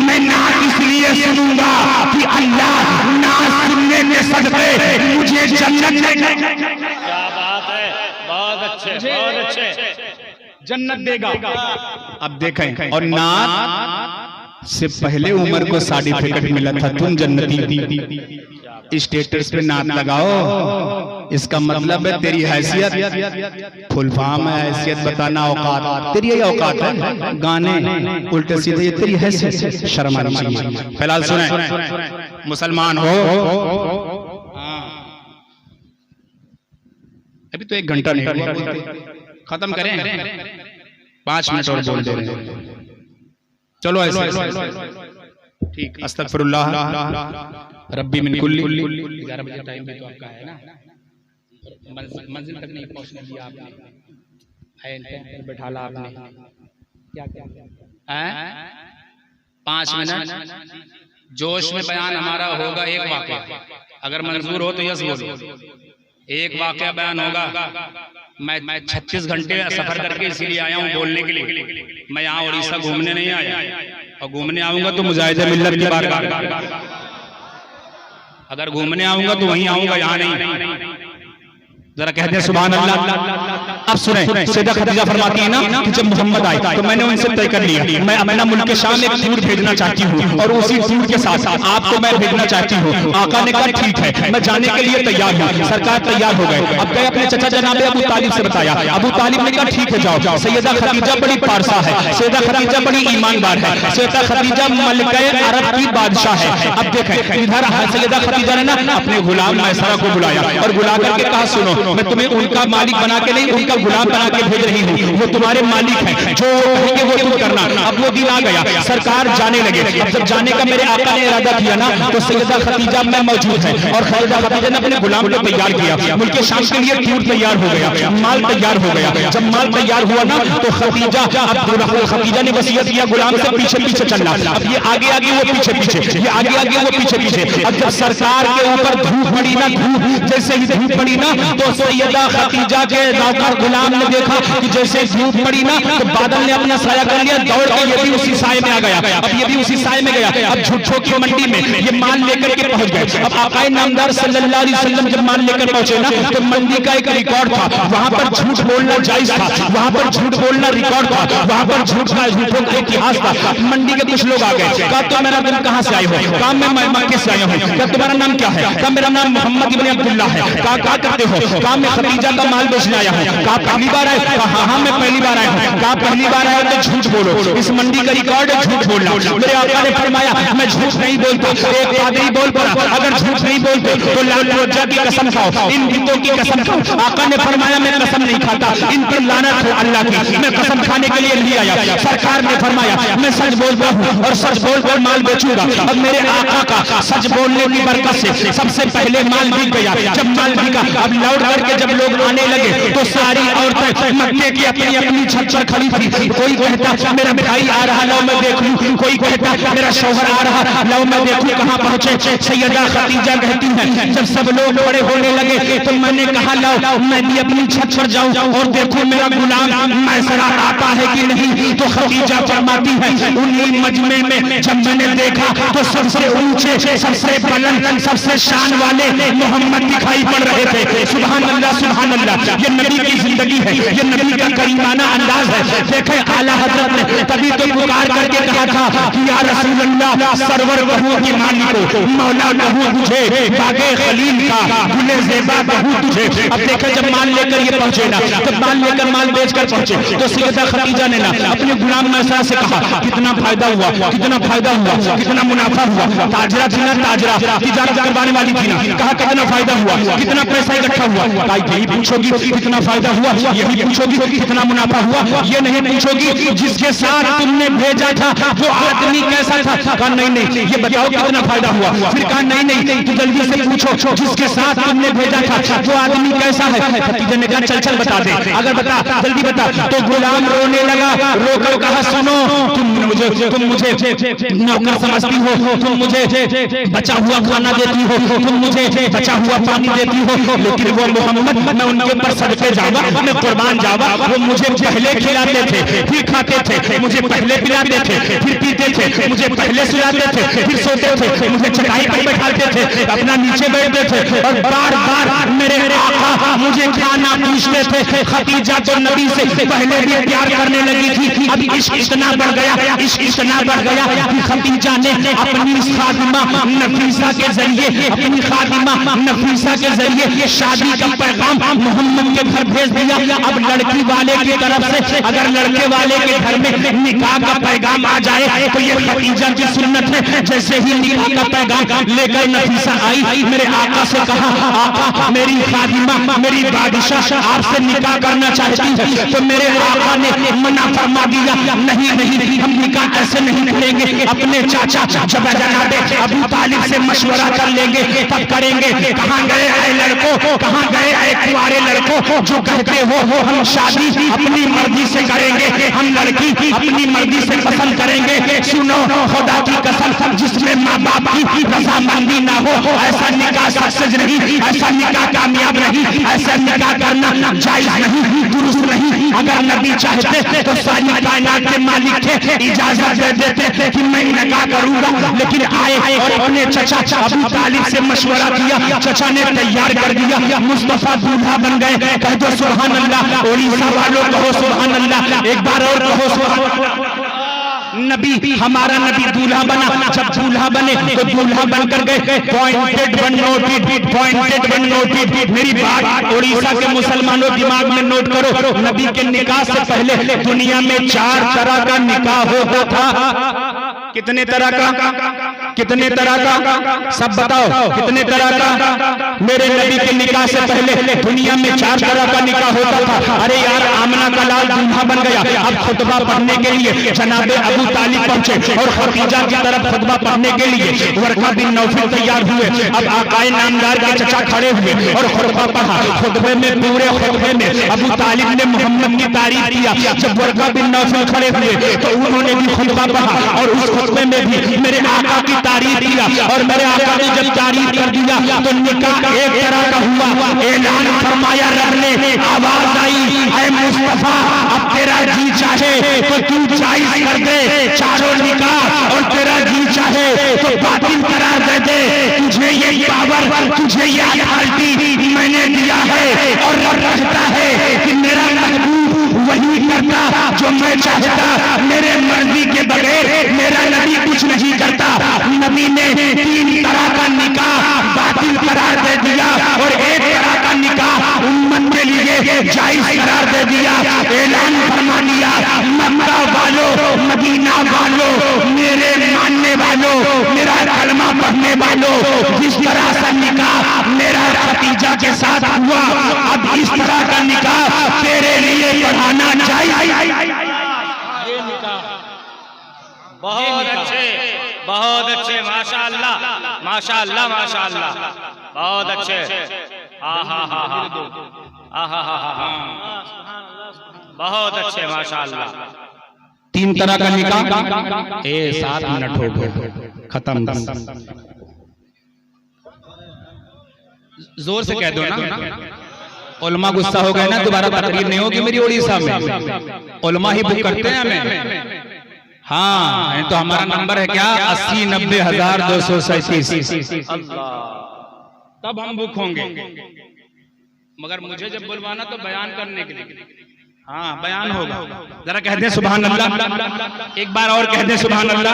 मैं नात इसलिए सुनूंगा कि अल्लाह नात सुनने के सदक़े मुझे जन्नत देगा। क्या बात है, बहुत अच्छे, बहुत अच्छे, जन्नत देगा। अब देखें, और नात से पहले उमर को सर्टिफिकेट मिला था तुम जन्नती। स्टेटस पे नात लगाओ, इसका मतलब है तेरी हैसियत फुल फॉर्म है, हैसियत बताना औकात, तेरी यही औकात है। गाने उल्टे सीधे ये तेरी हैसियत, शर्म आनी चाहिए। फिलहाल सुने, मुसलमान हो, अभी तो 1 घंटा नहीं हुआ, खत्म करें, 5 मिनट और बोल दे रहे हैं। चलो ऐसे ठीक। अस्तगफिरुल्लाह रब्बी मिन कुल्ली। 11 बजे टाइम भी तो आपका है ना, मंजिल तक नहीं पहुंचने दिया आपने, पर बैठा ला आपने, क्या क्या है? 5 मिनट जोश में बयान हमारा होगा। एक वाक़या अगर मंजूर हो तो यस बोलो। एक वाक़या बयान होगा। मैं 36 घंटे सफर करके इसीलिए आया हूँ बोलने के लिए। मैं यहाँ उड़ीसा घूमने नहीं आया, और घूमने आऊंगा तो मुजाहिद मिल्लत की बारगाह। अगर घूमने आऊंगा तो वहीं आऊंगा, यहाँ नहीं। जरा कहते हैं सुभान अल्लाह। अब सुने, सैयदा खदीजा फरमाती है ना कि जब मोहम्मद आए तो मैंने उनसे तय कर लिया मैं अपना मुल्क शाम एक टूर भेजना चाहती हूँ और उसी टूर के साथ आपको मैं भेजना चाहती हूँ। आका ने कहा ठीक है, मैं जाने के लिए तैयार हूँ। सरकार तैयार हो गए। अब गए अपने चचा जनाब अबू तालिब से बताया। अबू तालिब ने कहा ठीक है जाओ। सैयदा खदीजा बड़ी पारसा है, सैयदा खदीजा बड़ी ईमानदार है, सैयदा खदीजा मलके अरब की बादशाह है। अब देखें इधर सैयदा खदीजा ने ना अपने गुलाम मैसरा को बुलाया और बुला करके कहा सुनो, मैं तुम्हें उनका मालिक बना के नहीं उनका गुलाम बना के भेज रही हूँ, वो तुम्हारे मालिक हैं, जो कहेंगे वो तुम करना। अब वो दिन आ गया, सरकार जाने लगे। अब जब जाने का मेरे आका ने इरादा किया ना तो सैयदा खदीजा में मौजूद है और सैयदा खदीजा ने अपने गुलाम को तैयार किया। मुल्क शाम के लिए टूर तैयार हो गया, माल तैयार हो गया। जब माल तैयार हुआ ना तो खदीजा खदीजा ने वसीयत किया गुलाम से पीछे पीछे चलना। अब ये आगे आगे वो पीछे पीछे, ये आगे आगे वो पीछे पीछे। अब जब सरकार के ऊपर धूप पड़ी ना, धूप जैसे ही धूप पड़ी ना तो सैयदा खदीजा के नौकर गुलाम ने देखा कि जैसे धूप पड़ी ना तो बादल ने अपना साया कर लिया, दौड़ के ये भी उसी साए में आ गया। अब ये भी उसी साए में गया। अब झुट्ठों की मंडी में ये माल लेकर के पहुंच गए। अब आकाए नामदार सल्लल्लाहु अलैहि वसल्लम जब माल लेकर पहुंचे ना तो मंडी का एक रिकॉर्ड था, वहां पर झूठ बोलना जायज था, वहां पर झूठ बोलना रिकॉर्ड था, वहां पर झूठों का इतिहास था। मंडी के कुछ लोग आ गए, कहा तो मेरा तुम कहां से आए हो? कहा मैं मक्के से आया हूं। क्या तुम्हारा नाम क्या है? कहा मेरा नाम मोहम्मद इब्न अब्दुल्ला है। कहा क्या करते हो? कहा मैं खदीजा का माल बेचने आया हूं। कहा पहली बार आए? कहा हाँ मैं पहली बार आया हूं। कहा पहली बार आया तो झूठ बोलो, इस मंडी का रिकॉर्ड है झूठ बोलना। मेरे आका ने फरमाया मैं झूठ नहीं बोलता। एक पादरी बोल पड़ा अगर झूठ नहीं बोलते तो लाल रोजा की कसम खाओ, इन बिंदों की कसम खाओ। आका ने फरमाया मैं कसम नहीं खाता, इन पर लानत हो अल्लाह की, मैं कसम खाने के लिए नहीं आया। सरकार ने फरमाया मैं सच बोलता हूँ और सच बोलकर माल बेचूंगा। अब मेरे आका का सच बोलने की बरकत से सबसे पहले माल बिक गया। जब माल बिका अब लौट करके जब लोग आने लगे तो सारी औरतें मक्के की अपनी अपनी छत पर खड़ी थी। कोई कहता मेरा भाई आ रहा लो मैं देख लूं, कोई कहता मेरा शौहर आ रहा लो मैं देखूं कहां पहुंचे। सैयदा खदीजा कहती है जब सब लोग बड़े होने लगे तो मैंने कहा लो मैं भी अपनी छत पर जाऊं और देखूं मेरा गुलाम मैसरा आता है कि नहीं। तो खदीजा फरमाती है उन्हीं मजमे में जब मैंने देखा तो सबसे ऊंचे सबसे बुलंद सबसे शान वाले मोहम्मद दिखाई पड़ रहे थे। सुभान अल्लाह सुभान अल्लाह, ये नबी की जिंदगी है, ये नबी का करीमाना अंदाज है। देखे आला हजरत ने तभी तो पुकार करके कहा था कि या रसूल अल्लाह सरवर कहूं कि मालिको मौला कहूं तुझे, बागे खलील का गुले ज़ेबा कहूं तुझे। अब देखे जब माल लेकर ये पहुंचे ना, जब माल लेकर माल बेचकर पहुंचे तो सैयदा खदीजा ने ना अपने गुलाम मैसरा से कहा कितना फायदा हुआ, कितना फायदा हुआ, कितना मुनाफा हुआ। ताजरा थी ना, ताजरा तिजारत करवाने वाली थी ना, कहा कितना फायदा हुआ, कितना पैसा इकट्ठा हुआ। कहा यही पूछोगी कितना फायदा हुआ, यही पूछोगी कितना मुनाफा हुआ, ये नहीं पूछोगी जिसके साथ तुमने भेजा था वो आदमी कैसा था। कहा नहीं ये बताओ कितना फायदा हुआ। फिर कहा नहीं तो जल्दी से पूछो जिसके साथ तुमने भेजा था वो आदमी कैसा है। खदीजा ने कहा चल बता दे, अगर बता जल्दी बता। तो गुलाम रोने लगा, रोकर कहा सुनो तुम मुझे नौकर समझती हो, तुम मुझे बचा हुआ खाना देती हो, तुम मुझे बचा हुआ पानी देती हो, लेकिन वो मोहम्मद मैं उनके ऊपर सदके जावा, मैं कुर्बान जावा। वो मुझे पहले खिलाते थे फिर खाते थे, मुझे पहले पिलाते थे फिर पीते थे, मुझे पहले सुलाते थे फिर सोते थे, मुझे चटाई पर बैठाते थे अपना नीचे बैठते थे और बार बार मेरे आका मुझे खाना पूछते थे। खदीजा तो नबी से पहले भी प्यार करने लगी थी, अब इश्क इतना बढ़ गया, इश्क इतना बढ़ गया कि खदीजा ने अपनी खादिमा नफीसा के जरिए, अपनी खादिमा नफीसा के जरिए शादी का पैगाम मोहम्मद के घर भेज दिया। अब लड़की वाले की तरफ से अगर लड़के वाले के घर में निकाह का पैगाम आ जाए तो ये खदीजा की सुन्नत है। जैसे ही निकाह का पैगाम लेकर नफीसा आई, मेरे आका से कहा आका मेरी खादिमा मेरी बादशाह आपसे निकाह करना चाहती है। तो मेरे आका ने मना फरमा दिया नहीं हम निकाह ऐसे नहीं करेंगे, अपने चाचा जनाबे अबू तालिब से मशवरा कर लेंगे तब करेंगे। कहाँ गए आए लड़कों, कहाँ गए आए कुंवारे लड़कों जो कहते हो हम शादी अपनी मर्जी से करेंगे, हम लड़की अपनी मर्जी से पसंद करेंगे। सुनो खुदा की कसम जिसमें माँ बाप की रजामंदी ना हो ऐसा निकाह सक्सेस नहीं, ऐसा निकाह कामयाब नहीं, ऐसा निकाह करना जायज नहीं, दुरुस्त नहीं। अगर नबी चाहते तो सारी कायनात के मालिक थे इजाजत दे देते कि मैं निकाह करूंगा, लेकिन आए और अपने चचा अबू तालिब से मशवरा किया, चचा ने तैयार कर दिया, मुस्तफा दूल्हा बन गए। कह दो सुभान अल्लाह। उड़ीसा वालों कहो सुभान अल्लाह, एक बार और कहो सुभान अल्लाह। नबी, हमारा नबी दूल्हा बना, जब दूल्हा बने तो दूल्हा बनकर गए pointed one noted, pointed one noted. मेरी बात उड़ीसा के मुसलमानों दिमाग में नोट करो, नबी के निकाह से पहले दुनिया में 4 तरह का निकाह होता था। कितने तरह का, कितने तरह का, सब बताओ कितने तरह का। मेरे नबी के निकाह से पहले दुनिया में 4 तरह का निकाह होता था। अरे यार, आमना का लाल दूल्हा बन गया। अब खुतबा पढ़ने के लिए जनाबे अबू तालिब पहुंचे और खदीजा की तरफ खुतबा पढ़ने के लिए वर्का बिन नौफल तैयार हुए। अब आकाए नामदार के चचा खड़े हुए और खुतबा पढ़ा। खुतबे में, पूरे खुतबे में अबू तालिब ने मोहम्मद की तारीफ किया। जब वर्का बिन नौफल खड़े हुए तो उन्होंने भी खुतबा पढ़ा और उस खुतबे में भी मेरे आका की तारीफ किया। और मेरे आका ने जब तारीफ कर दिया तो निकाह एक तरह का हुआ। ऐलान फरमाया रब ने, आवाज आई, ऐ मुस्तफा, अब तेरा जी चाहे तो तू जायज कर दे चारों निकाह, और तेरा जी चाहे तो बातिल करार दे दे। तुझे ये पावर, तुझे ये अथॉरिटी मैंने दिया है। और रब कहता है कि मेरा महबूब वही करता जो मैं चाहता। मेरे मर्जी के बगैर मेरा नबी कुछ नहीं करता। नबी ने 3 तरह का निकाह बातिल करार दे दिया और एक तरह का निकाह उम्मत के लिए जायज करार दे दिया। ऐलान फरमा दिया, मक्का वालों, मदीना वालों, मेरे मानने वालों, मेरा कलमा पढ़ने वालों, जिस तरह का निकाह मेरा खदीजा के साथ हुआ, अब इस तरह का निकाह तेरे लिए पढ़ाना चाहिए। बहुत अच्छे, बहुत अच्छे, माशाअल्लाह, माशाअल्लाह, माशाअल्लाह, बहुत अच्छे। बहुत अच्छे, माशाअल्लाह। 3 तरह का निकाह। 7 मिनट हो गए, खत्म। जोर से कह दो ना, उलमा गुस्सा हो गए ना, दोबारा तकरीर नहीं होगी मेरी उड़ीसा में। उलमा ही बुक करते हैं हमें। हाँ, तो हमारा नंबर है क्या, 80-90,237। तब हम बुक होंगे, मगर मुझे जब बुलवाना तो बयान करने के लिए। हाँ, बयान होगा। जरा कह दे सुभान अल्लाह, एक बार और कह दे सुभान अल्लाह।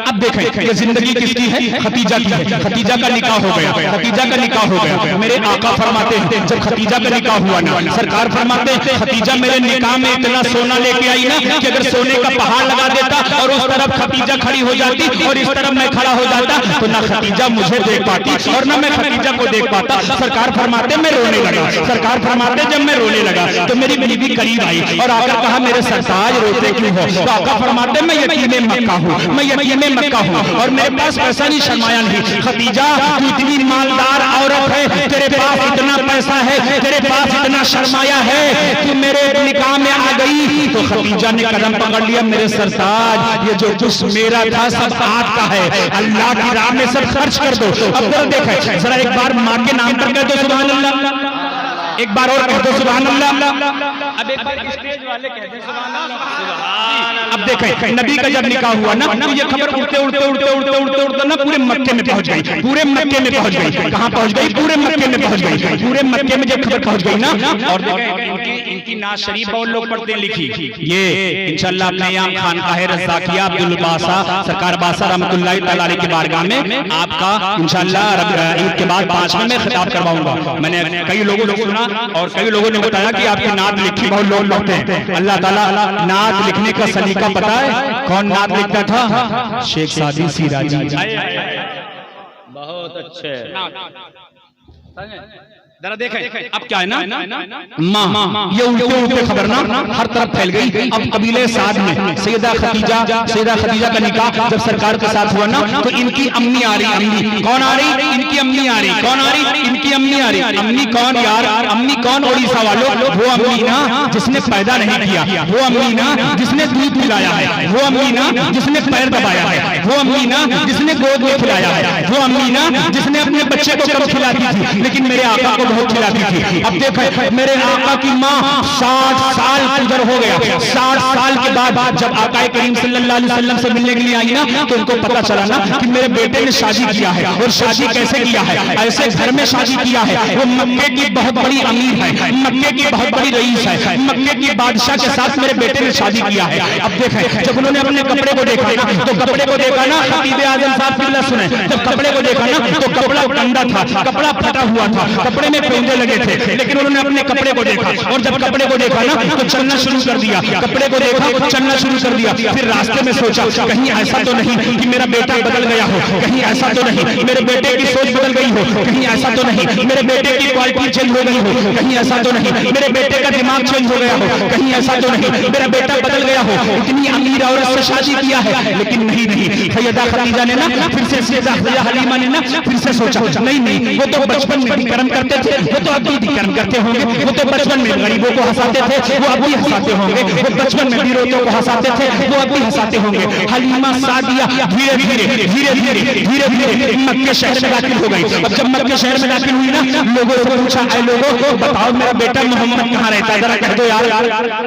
अब देखें ये जिंदगी किसकी है, खदीजा की है। खदीजा का निकाह हो गया, खदीजा का निकाह हो गया। मेरे आका फरमाते हैं जब खदीजा का निकाह हुआ ना, सरकार फरमाते हैं खदीजा मेरे निकाह में इतना सोना लेके आई ना कि अगर सोने का पहाड़ लगा देता और उस तरफ खदीजा खड़ी हो जाती और इस तरफ मैं खड़ा हो जाता तो ना खदीजा मुझे देख पाती और ना मैं खदीजा को देख पाता। सरकार फरमाते मैं रोने लगा। सरकार फरमाते जब मैं रोने लगा तो मेरी बीवी करीब और आकर कहा मेरे सरताज रोते क्यों हो? तो आका फरमाते मैं यतीम मक्का हूँ, मैं यतीम मक्का हूँ और मेरे पास पैसा नहीं, शर्माया नहीं। खदीजा तू इतनी मालदार औरत है, तेरे पास इतना पैसा है, तेरे पास इतना शर्माया है, तू मेरे निकाह में आ गई। तो खदीजा ने कदम पकड़ लिया, मेरे सरताज ये जो कुछ मेरा था सब आपका है, अल्लाह की राह में सब खर्च कर दो। अब तो देखे जरा एक बार माँ के नाम पर कह दो सुभान अल्लाह, एक बार और कह दो सुभान अल्लाह। अब एक बार स्टेज वाले कह दे सुभान अल्लाह। अब देखें नबी का जब निकाह हुआ ना तो ये खबर उड़ते उड़ते उड़ते उड़ते उड़ते उड़ते ना पूरे मक्के में पहुंच गई, पूरे मक्के में पहुंच गई। कहां पहुंच गई? पूरे मक्के में पहुंच गई। पूरे मक्के में जब खबर पहुंच गई ना, और इनकी नाज शरीफ बहुत लोग पढ़ते लिखी, ये इंशाल्लाह अपने यहाँ खानकाह रज़ाकिया अब्दुल बासा सरकार बासा रहमतुल्लाह तआला अलैहि की बारगाह में आपका इंशाल्लाह ईद के बाद 5वें में खिताब करवाऊंगा। मैंने कई लोगों ने सुना और कई लोगों ने बताया कि आपकी नात लिखी बहुत लोग पढ़ते हैं। अल्लाह ताला नात लिखने का सलीका पता है? कौन नात लिखता था? शेख सादी सिराजी। बहुत अच्छे। जरा देखें अब क्या है ना, माँ ये उल्टे उल्टे खबर ना हर तरफ फैल गई। अब कबीले साद में सैयदा खदीजा का निकाह जब सरकार के साथ हुआ ना तो इनकी अम्मी आ रही। अम्मी कौन आ रही? इनकी अम्मी आ रही। कौन आ रही? इनकी अम्मी आ रही। अम्मी कौन यार? अम्मी कौन? उड़ीसा वालों, वो अम्मी ना जिसने पैदा नहीं किया, वो अम्मी ना जिसने दूध पिलाया है, वो अम्मी ना जिसने पैर दबाया है, वो अम्मी ना जिसने गोद में खिलाया है, वो अम्मी ना जिसने अपने बच्चे को कब खिलाती थी। लेकिन मेरे आका को बहुत खिलाती थी। अब देखो मेरे आका की माँ 60 साल गुजर हो गया। 60 साल के बाद जब आका करीम सल्लल्लाहु अलैहि वसल्लम से मिलने के लिए आई ना, तो उनको पता चला ना कि मेरे बेटे ने शादी किया है। और शादी कैसे किया है? ऐसे घर में शादी किया है। वो मक्के की बहुत बड़ी अमीर है, मक्के की बहुत बड़ी रईस है, मक्के की बादशाह के साथ मेरे बेटे ने शादी किया है। अब देखें जब उन्होंने अपने कपड़े को देखा ना, तो कपड़े को देखा ना, खतीब आजम साहब की सुने, जब कपड़े को देखा ना तो कपड़ा गंदा था, कपड़ा फटा हुआ था, कपड़े में पेंदे लगे थे। लेकिन उन्होंने अपने कपड़े को देखा, और जब कपड़े को देखा ना तो चलना शुरू कर दिया। कपड़े को देखा, चलना शुरू कर दिया। फिर रास्ते में सोचा कहीं ऐसा तो नहीं कि मेरा बेटा बदल गया हो, कहीं ऐसा तो नहीं मेरे बेटे की सोच बदल गई हो, कहीं ऐसा तो नहीं मेरे बेटे की क्वालिटी चेंज हो गई हो, कहीं ऐसा तो नहीं मेरे बेटे का दिमाग चेंज हो गया हो, कहीं ऐसा तो नहीं मेरा बेटा बदल गया हो। इतनी अमीर औरत से शादी किया है, लेकिन नहीं सैयदा खदीजा ने ना फिर से, सैयदा हलीमा ने ना फिर से सोचा नहीं वो तो बचपन में भी कर्म करते थे, वो तो अभी भी कर्म करते होंगे, वो तो बचपन में गरीबों को हंसाते थे, वो अभी हंसाते होंगे, वो बचपन में विरोधियों को हंसाते थे, वो अभी हंसाते होंगे। हलीमा सादिया धीरे धीरे मक्के शहर में दाखिल हो गई। अब जब मक्के शहर में दाखिल हुई ना, लोगों से पूछा है लोगों बताओ मेरा बेटा मोहम्मद कहाँ रहता है, जरा कह दो यार,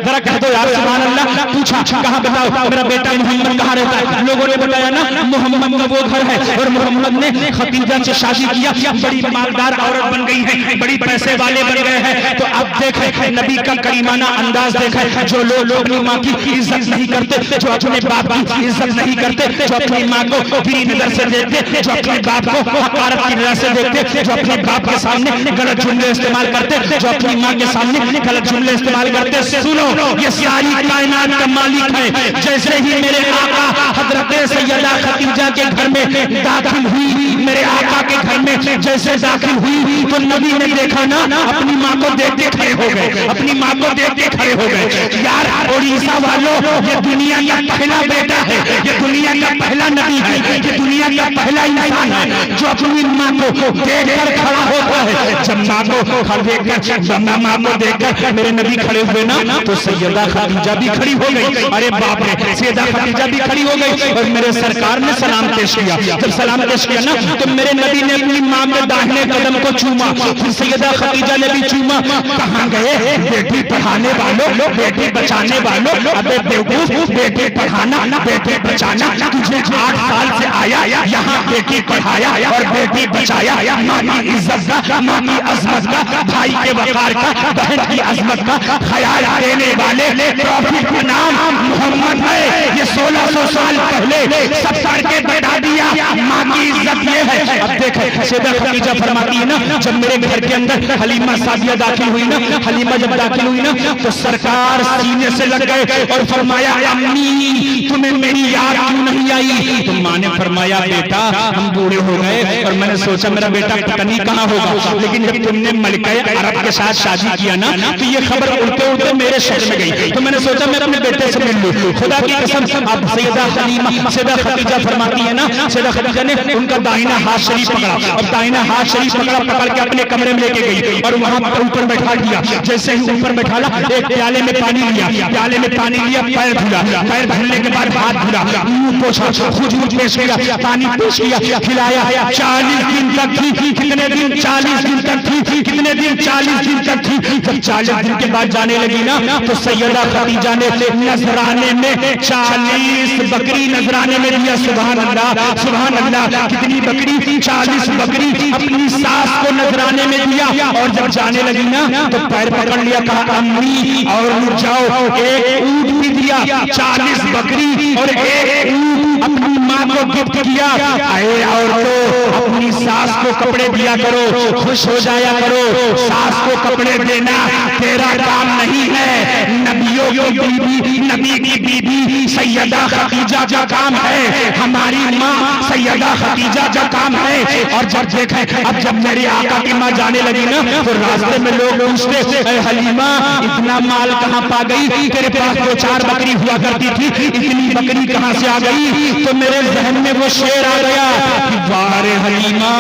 जरा कह दो यार, सुभान अल्लाह। पूछा कहाँ बताओ मेरा बेटा मोहम्मद कहाँ रहता है। लोगों ने बताया ना मोहम्मद का वो घर है, और मोहम्मद ने खदीजा से शादी किया, बड़ी मालदार औरत बन गई है, बड़ी पैसे वाले बन गए हैं। तो अब देखे नबी का करीमाना अंदाज देखे, जो लोग अपनी माँ की इज्जत नहीं करते, जो अपने बाप की इज्जत नहीं करते, जो अपनी माँ को बुरी नजर से देखते, जो अपने बाप को हकारत की नजर से देखते, जो अपने बाप के सामने गलत जुमले इस्तेमाल करते, जो अपनी माँ के सामने गलत जुमले इस्तेमाल करते। सुनो ये सारी कायनात का मालिक है। जैसे ही मेरे आका हजरत सैयदा खदीजा के घर में दाखिल हुई, मेरे आका के घर में जैसे दाखिल हुई तो नबी ने देखा ना, अपनी माँ को देखते खड़े हो गए, अपनी माँ को देखते खड़े हो गए। यार उड़ीसा वालों, ये दुनिया का पहला बेटा है, ये दुनिया का पहला नबी है, ये दुनिया का पहला इंसान है जो अपनी माँ को देखकर खड़ा होता है। जब माँ को देखकर, जब माँ को देखकर मेरे नबी खड़े हुए ना, तो सैयदा खदीजा भी खड़ी हो गई। अरे बाप रे, सैयदा खदीजा भी खड़ी हो गई, और मेरे सरकार ने सलाम पेश किया। जब सलाम पेश किया ना, तो मेरे नबी ने अपनी माँ के दाहिने कदम को चूमा, फिर सैयदा खदीजा ने भी चूमा। कहाँ गए बेटी पढ़ाने वालों, बेटी बचाने वालों? अबे बेवकूफ, बेटी पढ़ाना बेटी बचाना, तुझे 8 साल से आया यहाँ बेटी पढ़ाया और बेटी बचाया। माँ की इज्जत का, माँ की अजमत का, भाई के वकार का, बहन की अजमत का ख्याल देने वाले प्रॉफिट का नाम मोहम्मद है। ये 1600 साल पहले सब करके बता दिया। माँ की इज्जत ये है। अब देखे सैयदा खदीजा फरमाती है ना, जब मेरे घर के अंदर हलीमा सादिया दाखिल हुई ना, हलीमा जब दाखिल हुई ना, तो सरकार सीने से लग गए और फरमाया अम्मी तुम्हें मेरी याद क्यों नहीं आई? तो माँ ने फरमाया बेटा हम बूढ़े हो गए और मैंने सोचा मेरा बेटा पता नहीं कहाँ होगा, लेकिन जब तुमने मलिका अरब के साथ शादी किया ना, तो ये खबर उड़ते उड़ते मेरे शहर में गई, तो मैंने सोचा मेरा अपने बेटे से मिल लूं। खुदा की कसम। अब सैयदा हलीमा, सैयदा खदीजा फरमाती है ना, सैयदा खदीजा ने उनका दाहिना हाथ शरीफ पकड़ा, और दाहिना हाथ शरीफ पकड़ के अपने कमरे में लेके गई और वहां पर ऊपर बैठा दिया। जैसे ही ऊपर बैठाला, एक प्याले में पानी लिया, प्याले में पानी लिया, पैर धुला, पैर धुलने के बाद हाथ धुला, मुंह पोछा, खुजूर पेश किया, पानी पेश किया, खिलाया। 40 दिन तक थी। कितने दिन? 40 दिन तक थी। कितने दिन? 40 दिन तक थी। जब 40 दिन के बाद जाने लगी ना, तो सैयदा खदीजा ने नजराने में 40 बकरी नजराने में दिया। सुभान अल्लाह, सुभान अल्लाह। कितनी बकरी? 40 बकरी अपनी सास को नजराने में दिया। और जब जाने लगी ना, तो पैर पकड़ लिया, कहा अम्मी और रुक जाओ। एक ऊंट भी दिया, 40 बकरी और एक ऊंट अपनी माँ को गिफ्ट किया। अरे औरतों, अपनी सास को कपड़े दिया करो, खुश हो जाया करो। सास को कपड़े देना तेरा काम नहीं है, नबियों की बीबी, नबी की बीबी सैयदा खदीजा का काम है, हमारी माँ सैयदा खदीजा का काम है। और जब देखे, अब जब मेरी आका की माँ जाने लगी ना, तो रास्ते में लोग पूछते हलीमा इतना माल कहाँ पा गई? तेरे पास 2-4 बकरी हुआ करती थी, इतनी बकरी कहाँ से आ गई? तो मेरे जहन में वो शेर आ गया कि वारे हलीमा,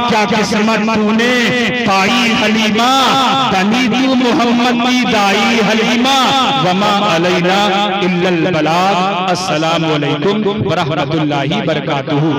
क्या किस्मत तूने पाई हलीमा, तनी तू मोहम्मद की दाई हलीमा, वमा अलैना इल्लल बलाग। अस्सलामु अलैकुम व रहमतुल्लाहि व बरकातुहू।